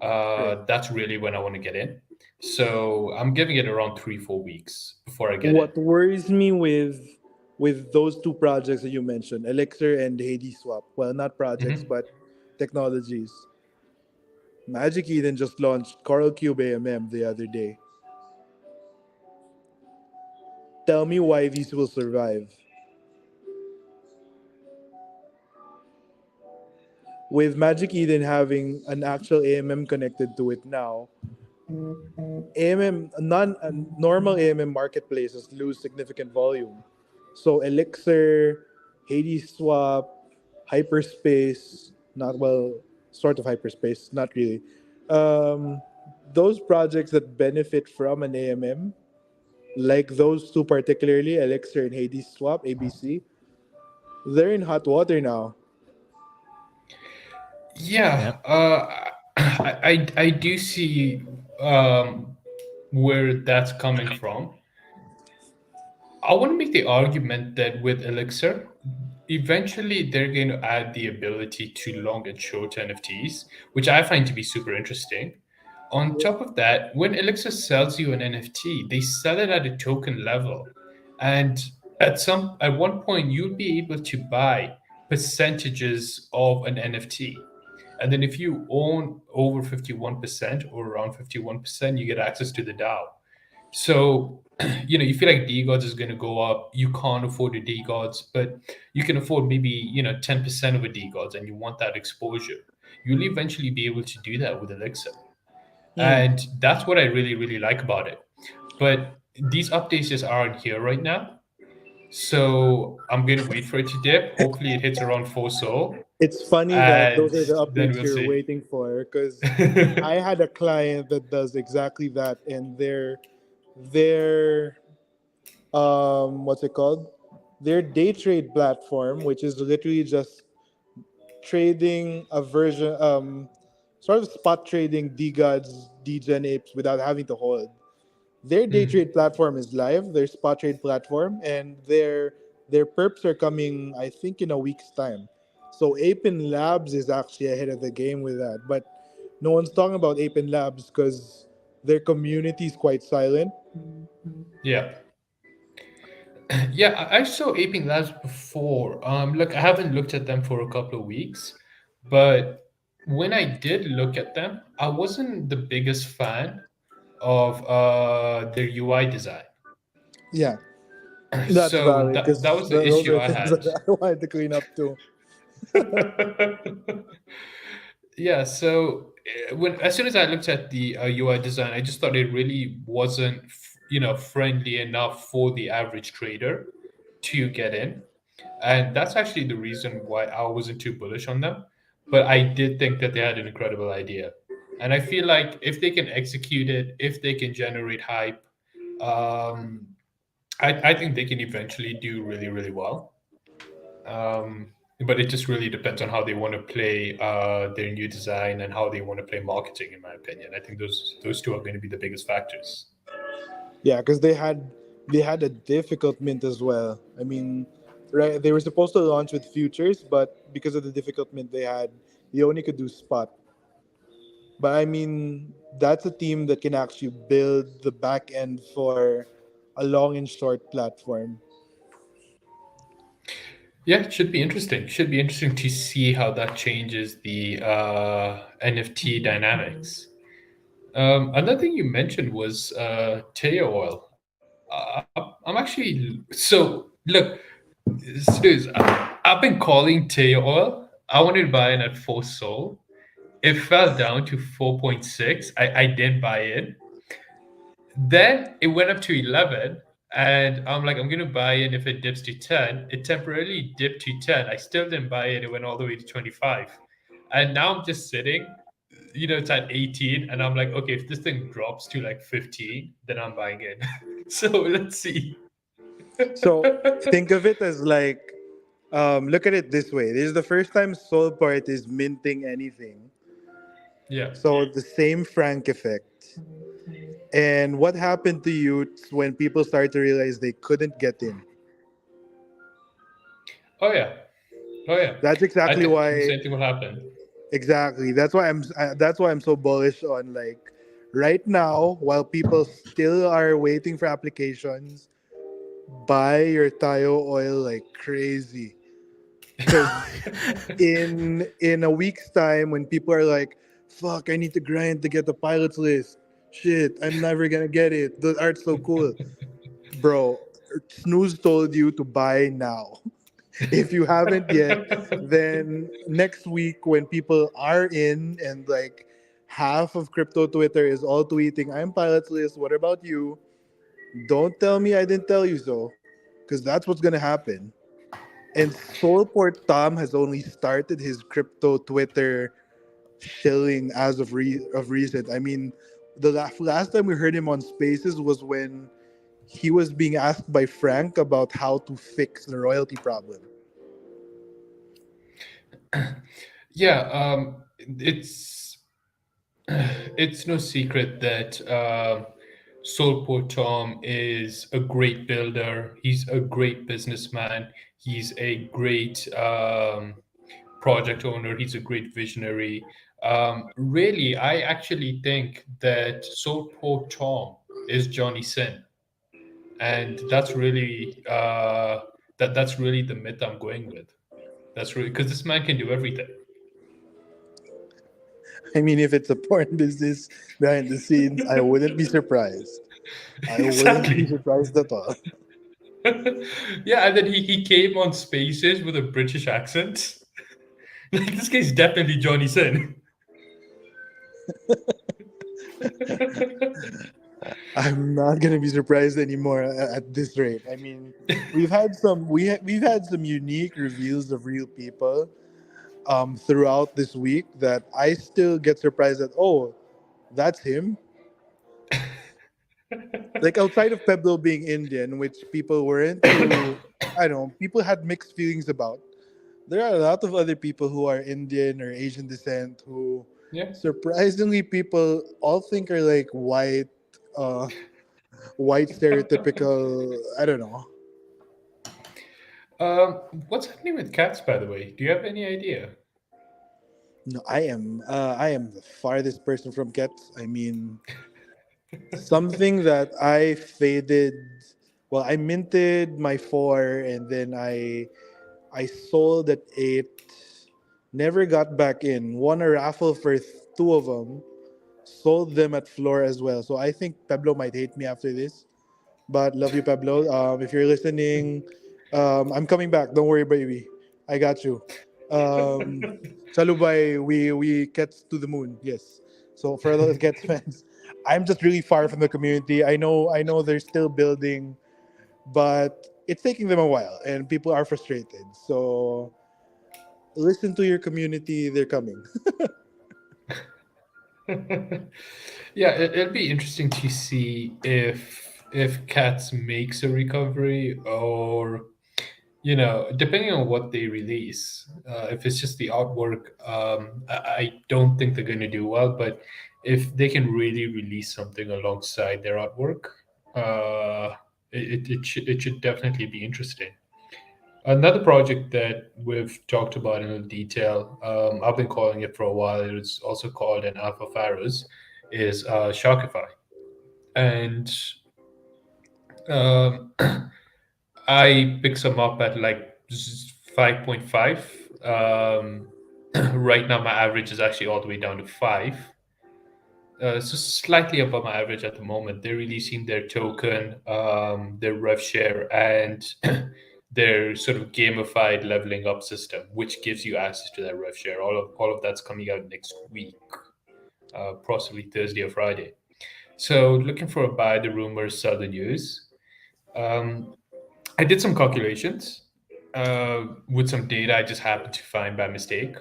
S2: Right.
S3: that's really when I want to get in. So I'm giving it around 3 4 weeks before I get in.
S2: What worries me with those 2 projects that you mentioned, Elixir and Hades Swap. Well, not projects,
S3: Mhm.
S2: but technologies. Magic Eden just launched Coral Cube AMM the other day. Tell me why these will survive. With Magic Eden having an actual AMM connected to it now, AMM normal AMM marketplaces lose significant volume. So Elixir, Hades Swap, Hyperspace, not well, sort of Hyperspace, not really. Um, those projects that benefit from an AMM, like those two particularly, Elixir and Hades Swap, ABC, they're in hot water now.
S3: Yeah,
S1: Yep.
S3: I do see um, where that's coming from. I want to make the argument that with Elixir, eventually they're going to add the ability to long and short NFTs, which I find to be super interesting. On top of that, when Elixir sells you an NFT, they sell it at a token level. And at one point you'll be able to buy percentages of an NFT. And then if you own over 51% or around 51%, you get access to the DAO. So, you feel like D gods is going to go up. You can't afford a D gods, but you can afford maybe 10% of a D gods, and you want that exposure. You'll eventually be able to do that with Elixir,
S2: Hmm.
S3: and that's what I really really like about it. But these updates just aren't here right now. So I'm gonna wait for it to dip. Hopefully, it hits around 4 sol,
S2: It's funny that
S3: and
S2: those are the
S3: then
S2: updates
S3: we'll
S2: you're
S3: see.
S2: waiting for because I had a client that does exactly that, and their what's it called? Their day trade platform, which is literally just trading a version, sort of spot trading DGODs, DGen apes without having to hold. Their day
S3: Mm.
S2: trade platform is live, their spot trade platform, and their perps are coming, I think, in a week's time. So Apin Labs is actually ahead of the game with that. But no one's talking about Apin Labs because their community is quite silent.
S3: Yeah. Yeah, I saw Aping Labs before. Look, I haven't looked at them for a couple of weeks, but when I did look at them, I wasn't the biggest fan of their UI design.
S2: Yeah, that's
S3: So
S2: valid
S3: that
S2: because
S3: was the
S2: those
S3: issue
S2: are
S3: I
S2: things
S3: had.
S2: that I wanted to clean up too.
S3: Yeah, so when as soon as I looked at the UI design, I just thought it really wasn't, friendly enough for the average trader to get in. And that's actually the reason why I wasn't too bullish on them. But I did think that they had an incredible idea. And I feel like if they can execute it, if they can generate hype, um, I think they can eventually do really, really well. But it just really depends on how they want to play their new design and how they want to play marketing, in my opinion. I think those two are going to be the biggest factors.
S2: Yeah, because they had a difficult mint as well. I mean, right? They were supposed to launch with futures, but because of the difficult mint they had, they only could do spot. But I mean, that's a team that can actually build the back end for a long and short platform.
S3: Yeah, it should be interesting. Should be interesting to see how that changes the NFT dynamics. Another thing you mentioned was Teo oil. I'm actually look, Snooze. I've been calling Teo oil. I wanted to buy in at 4 sol. It fell down to 4.6. I didn't buy in. Then it went up to 11, and I'm like, I'm going to buy in if it dips to 10. It temporarily dipped to 10. I still didn't buy it. It went all the way to 25. And now I'm just sitting, it's at 18, and I'm like, okay, if this thing drops to like 15, then I'm buying in. So let's see.
S2: So think of it as like, look at it this way. This is the first time Solpart is minting anything.
S3: Yeah.
S2: So the same Frank effect. And what happened to youths when people started to realize they couldn't get in?
S3: Oh, yeah. Oh, yeah.
S2: That's
S3: I
S2: exactly
S3: think the
S2: why.
S3: same thing will happen.
S2: Exactly. That's why I'm so bullish on, like, right now while people still are waiting for applications, buy your Tayo oil like crazy. Cuz in a week's time when people are like, fuck, I need to grind to get the pilots list. Shit, I'm never going to get it. The art's so cool. Bro, Snooze told you to buy now. If you haven't yet, then next week when people are in and like half of crypto Twitter is all tweeting, I'm pilot's list, what about you? Don't tell me I didn't tell you so, because that's what's gonna happen. And Soulport Tom has only started his crypto Twitter shilling as of recent. I mean, the last time we heard him on Spaces was when he was being asked by Frank about how to fix the royalty problem.
S3: Yeah, it's no secret that Solport Tom is a great builder. He's a great businessman. He's a great project owner. He's a great visionary. Really, I actually think that Solport Tom is Johnny Sin, and that's really the myth I'm going with. That's really because this man can do everything.
S2: I mean, if it's a porn business behind the scenes, I wouldn't be surprised. I wouldn't be
S3: Exactly.
S2: surprised at all.
S3: Yeah, and then he came on Spaces with a British accent. Like this guy's definitely Johnny Sin.
S2: I'm not gonna be surprised anymore at this rate. I mean, we've had some unique reveals of real people throughout this week that I still get surprised at. Oh, that's him. Like outside of Pebble being Indian, which people weren't too. I don't know. People had mixed feelings about. There are a lot of other people who are Indian or Asian descent who,
S3: Yeah.
S2: surprisingly, people all think are like uh, white stereotypical. I don't know.
S3: What's happening with cats, by the way? Do you have any idea?
S2: No, I am the farthest person from cats. I mean, something that I faded. Well, I minted my four, and then I sold at eight. Never got back in. Won a raffle for two of them. Sold them at floor as well. So I think Pablo might hate me after this. But love you, Pablo. If you're listening, I'm coming back. Don't worry, baby. I got you. Chalubay, we get to the moon. Yes. So for those Gets fans, I'm just really far from the community. I know they're still building, but it's taking them a while, and people are frustrated. So listen to your community. They're coming.
S3: Yeah, it'll be interesting to see if cats makes a recovery, or depending on what they release. If it's just the artwork, I don't think they're going to do well. But if they can really release something alongside their artwork, it should definitely be interesting. Another project that we've talked about in detail, I've been calling it for a while. It's also called an Alpha Pharaohs, is Sharkify. And um, I picked some up at like 5.5. Um, right now, my average is actually all the way down to 5. So slightly above my average at the moment. They're releasing their token, their rev share, and their sort of gamified leveling up system, which gives you access to that rev share. All of that's coming out next week, possibly Thursday or Friday. So looking for a buy the rumors, sell the news. Um, I did some calculations with some data I just happened to find by mistake,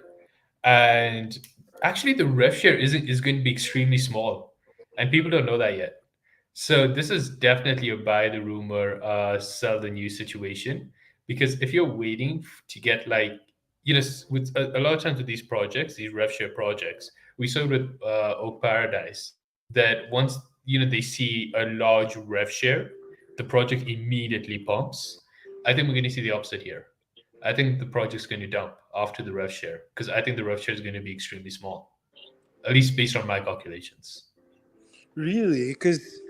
S3: and actually the rev share is going to be extremely small, and people don't know that yet. So this is definitely a buy the rumor, sell the news situation. Because if you're waiting to get like, with a lot of times with these projects, these rev share projects, we saw with Oak Paradise that once they see a large rev share, the project immediately pumps. I think we're going to see the opposite here. I think the project's going to dump after the rev share, because I think the rev share is going to be extremely small, at least based on my calculations.
S2: Really? Because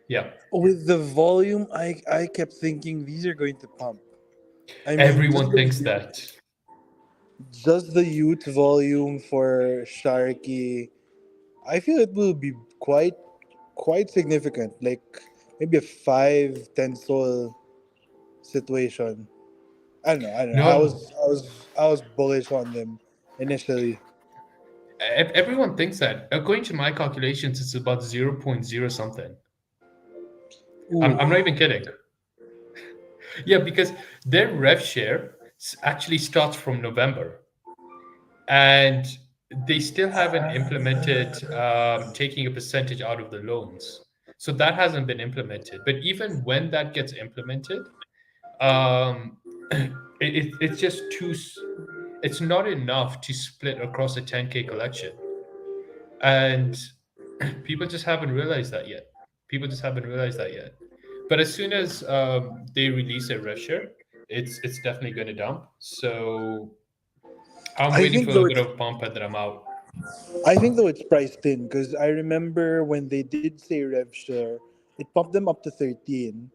S3: Yeah.
S2: with the volume, I kept thinking these are going to pump. I mean,
S3: Everyone thinks that.
S2: just the youth volume for Sharky, I feel it will be quite significant. Like maybe a 5-10 soul situation. I don't know. I don't know.
S3: No,
S2: I was bullish on them initially.
S3: everyone thinks that. According to my calculations, it's about zero point 0.0 something. I'm
S2: Ooh.
S3: not even kidding. Yeah, because their rev share actually starts from November, and they still haven't implemented taking a percentage out of the loans. So that hasn't been implemented. But even when that gets implemented, um, it's just it's not enough to split across a 10K collection. And people just haven't realized that yet. People just haven't realized that yet. But as soon as they release a rev share, it's definitely going to dump. So I'm
S2: I
S3: waiting for
S2: think
S3: a
S2: though
S3: little bit
S2: it's
S3: of pump, and then I'm out.
S2: I think though it's priced in because I remember when they did say rev share, it pumped them up to 13,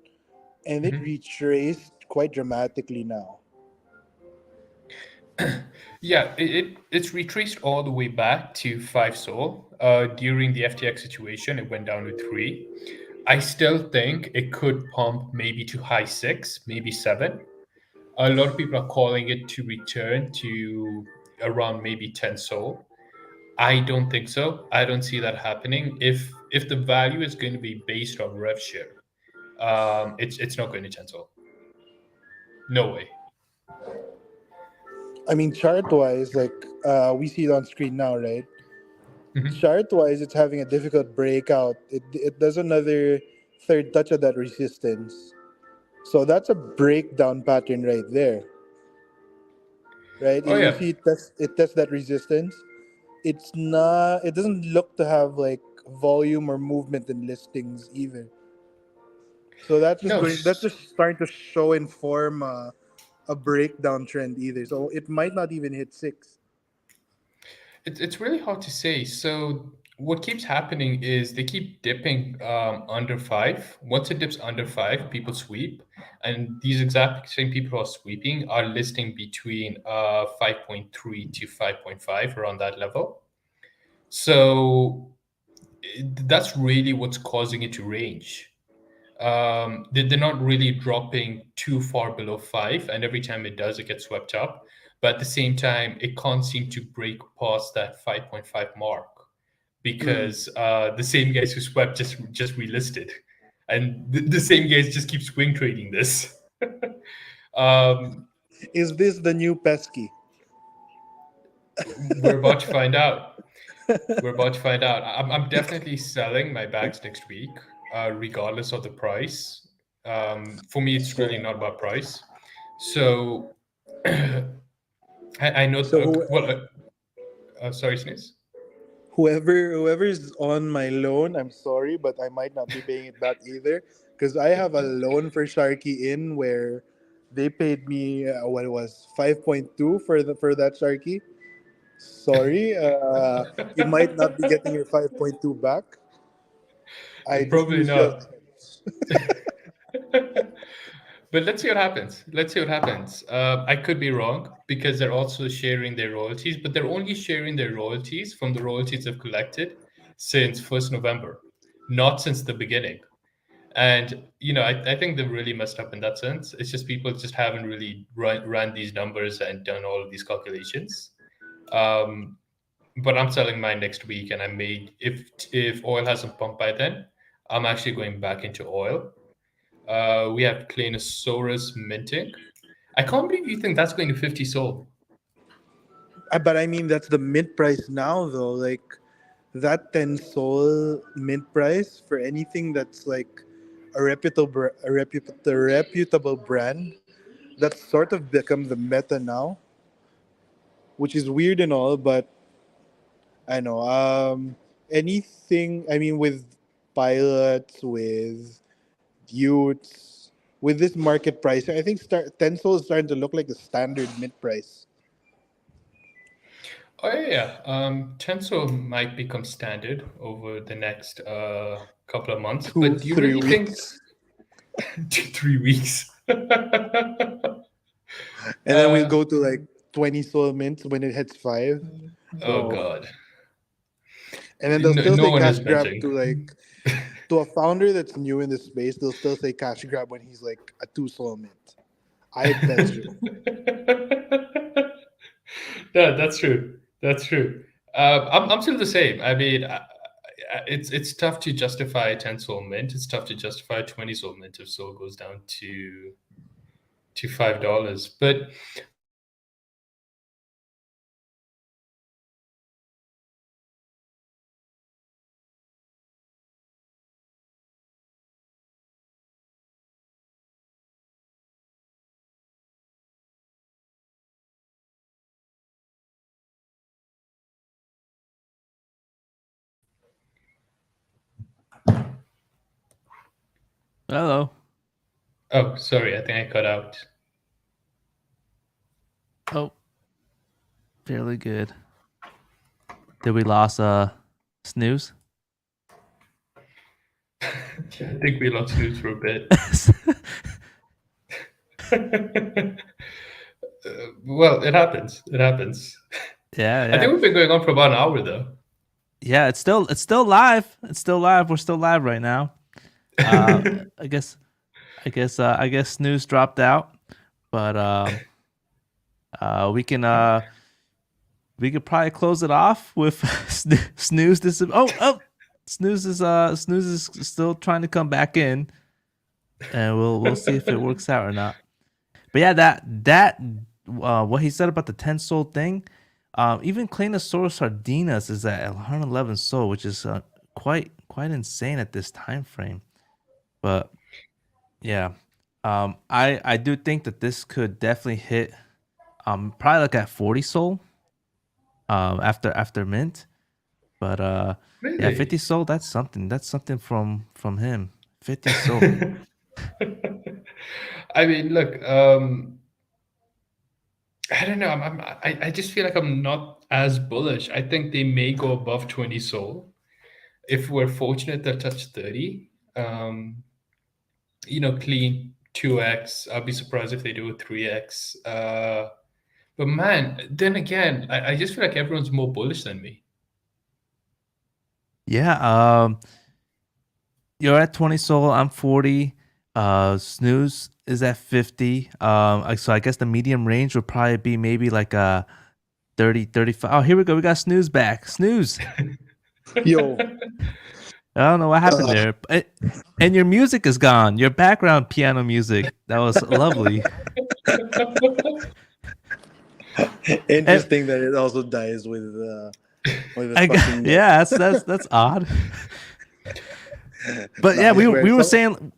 S2: and it
S3: Mhm.
S2: retraced quite dramatically now.
S3: Yeah, it's retraced all the way back to 5 Sol. During the FTX situation, it went down to 3. I still think it could pump maybe to high 6, maybe 7. A lot of people are calling it to return to around maybe 10 Sol. I don't think so. I don't see that happening. if the value is going to be based on rev share, it's not going to cancel. No way.
S2: I mean, chart wise, like we see it on screen now, right?
S3: Mhm.
S2: Chart wise, it's having a difficult breakout. It does another third touch of that resistance. So that's a breakdown pattern right there, right?
S3: Oh
S2: You
S3: yeah.
S2: see, it tests that resistance. It's not. It doesn't look to have like volume or movement in listings either. So that's just
S3: No,
S2: going. That's just starting to show and form a breakdown trend either. So it might not even hit six.
S3: it's really hard to say. So what keeps happening is they keep dipping under 5. Once it dips under 5, people sweep, and these exact same people who are sweeping are listing between 5.3 to 5.5, around that level. So that's really what's causing it to range. They're not really dropping too far below 5, and every time it does, it gets swept up. But at the same time, it can't seem to break past that 5.5 mark because the same guys who swept just relisted, and the same guys just keep swing trading this. um,
S2: Is this the new pesky?
S3: we're about to find out. We're about to find out. I'm definitely selling my bags next week, regardless of the price. For me, it's really not about price. So I know.
S2: So
S3: Sorry, Sneeze.
S2: whoever's on my loan, I'm sorry, but I might not be paying it back either because I have a loan for Sharky in where they paid me what it was 5.2 for that Sharky. Sorry, you might not be getting your 5.2 back. I just
S3: Probably
S2: use you as
S3: not.
S2: a hedge.
S3: But let's see what happens. Let's see what happens. I could be wrong because they're also sharing their royalties, but they're only sharing their royalties from the royalties they've collected since 1st November, not since the beginning. And I think they've really messed up in that sense. It's just people just haven't really ran these numbers and done all of these calculations. But I'm selling mine next week, and I made if oil hasn't pumped by then, I'm actually going back into oil. We have Cleanosaurus minting. I can't believe you think that's going to 50 sold.
S2: But I mean, that's the mint price now, though. Like that 10 sol mint price for anything that's like a reputable brand. That's sort of become the meta now, which is weird and all, but I know. Anything. I mean, with pilots, with Utes, with this market price, I think Tensol is starting to look like the standard mint price.
S3: Oh yeah, yeah. Tensor might become standard over the next couple of months.
S2: Two,
S3: But do you
S2: three
S3: really think
S2: weeks,
S3: 3 weeks?
S2: and then we'll go to like 20 sol mints when it hits five.
S3: Oh
S2: So,
S3: God,
S2: and then they'll
S3: no,
S2: still
S3: no
S2: say
S3: one
S2: cash
S3: is
S2: grab
S3: minting.
S2: to a founder that's new in this space. They'll still say cash grab when he's like a 2 sol mint. I bet you.
S3: No, that's true. That's true. I'm still the same. I mean, it's tough to justify 10 soul mint. It's tough to justify 20 soul mint if soul goes down to $5. But
S1: Hello.
S3: oh, sorry, I think I cut out.
S1: Oh, fairly good. Did we lost Snooze?
S3: Yeah, I think we lost news for a bit. Well, it happens. It happens.
S1: Yeah,
S3: I
S1: yeah.
S3: think we've been going on for about an hour though.
S1: Yeah, it's still live. It's still live. We're still live right now. I guess Snooze dropped out, but we could probably close it off with Snooze. Oh, Snooze is still trying to come back in, and we'll see if it works out or not. But yeah, that what he said about the 10 soul thing, even Claynosaurus sardinas is at 111 soul, which is quite insane at this time frame. But yeah, I do think that this could definitely hit probably like at 40 soul after mint. But yeah, 50
S3: Really?
S1: soul, that's something. That's something from him. 50 soul.
S3: I mean, look, I don't know. I just feel like I'm not as bullish. I think they may go above 20 soul. If we're fortunate, they'll touch 30. Clean 2x. I'll be surprised if they do a 3x. But man, then again, I just feel like everyone's more bullish than me.
S1: Yeah, you're at 20 soul, I'm 40. Snooze is at 50. So I guess the medium range would probably be maybe like a 30, 35. Oh, here we go. We got Snooze back. Snooze.
S2: Yo,
S1: I don't know what happened there. And your music is gone. Your background piano music. That was lovely.
S2: interesting that it also dies with the fucking
S1: Yeah, that's odd. But
S2: Nah,
S1: yeah,
S2: I
S1: we
S2: swear,
S1: were saying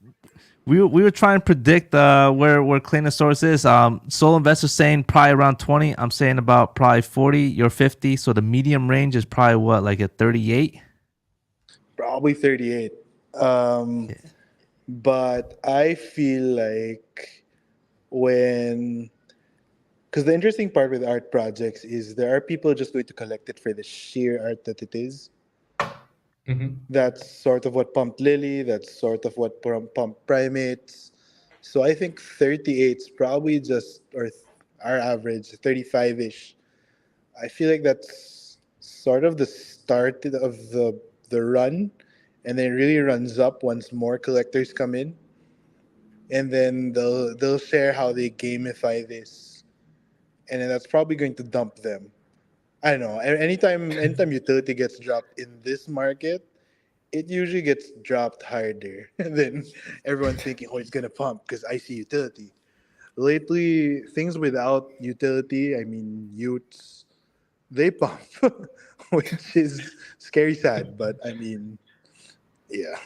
S1: we were trying to predict where Claynosaurus is. Soul Investor saying probably around 20. I'm saying about probably 40. You're 50. So the medium range is probably what, like a 38?
S2: probably 38. But I feel like because the interesting part with art projects is there are people just going to collect it for the sheer art that it is. That's sort of what pumped Lily. That's sort of what pumped Primates. So I think 38 is probably just, or our average, 35-ish. I feel like that's sort of the start of the run, and then it really runs up once more collectors come in, and then they'll share how they gamify this, and then that's probably going to dump them. I don't know. Anytime utility gets dropped in this market, it usually gets dropped harder than everyone's thinking. Oh, it's gonna pump because I see utility. Lately, things without utility, I mean, Utes, they pump, which is scary sad. But I mean, yeah,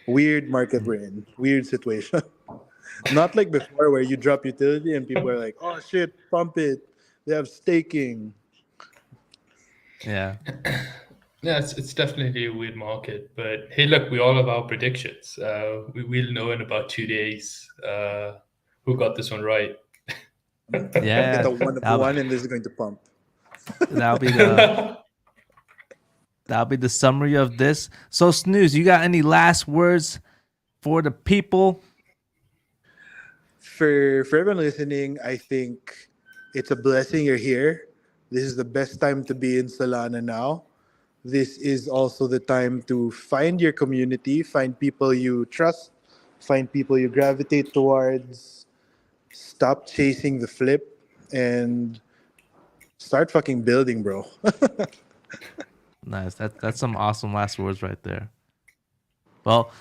S2: weird market we're in, weird situation. Not like before where you drop utility and people are like, "Oh shit, pump it." They have staking.
S1: Yeah.
S3: Yeah, it's definitely a weird market. But hey, look, we all have our predictions. We'll know in about 2 days who got this one right.
S2: Get
S1: Yeah.
S2: a one of one, and this is going to pump.
S1: That'll be the that'll be the summary of this. So Snooze, you got any last words for the people?
S2: For everyone listening, I think it's a blessing you're here. This is the best time to be in Solana now. This is also the time to find your community, find people you trust, find people you gravitate towards, stop chasing the flip, and start fucking building, bro.
S1: Nice. That's some awesome last words right there. Well,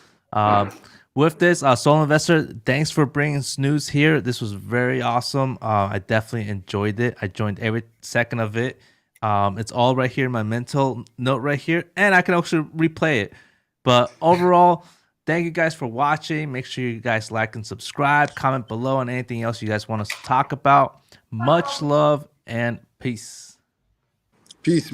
S1: with this, Soul Investor, thanks for bringing Snooze here. This was very awesome. I definitely enjoyed it. I joined every second of it. It's all right here in my mental note right here, and I can also replay it. But overall, thank you guys for watching. Make sure you guys like and subscribe. Comment below on anything else you guys want us to talk about. Much love and peace.
S2: Peace.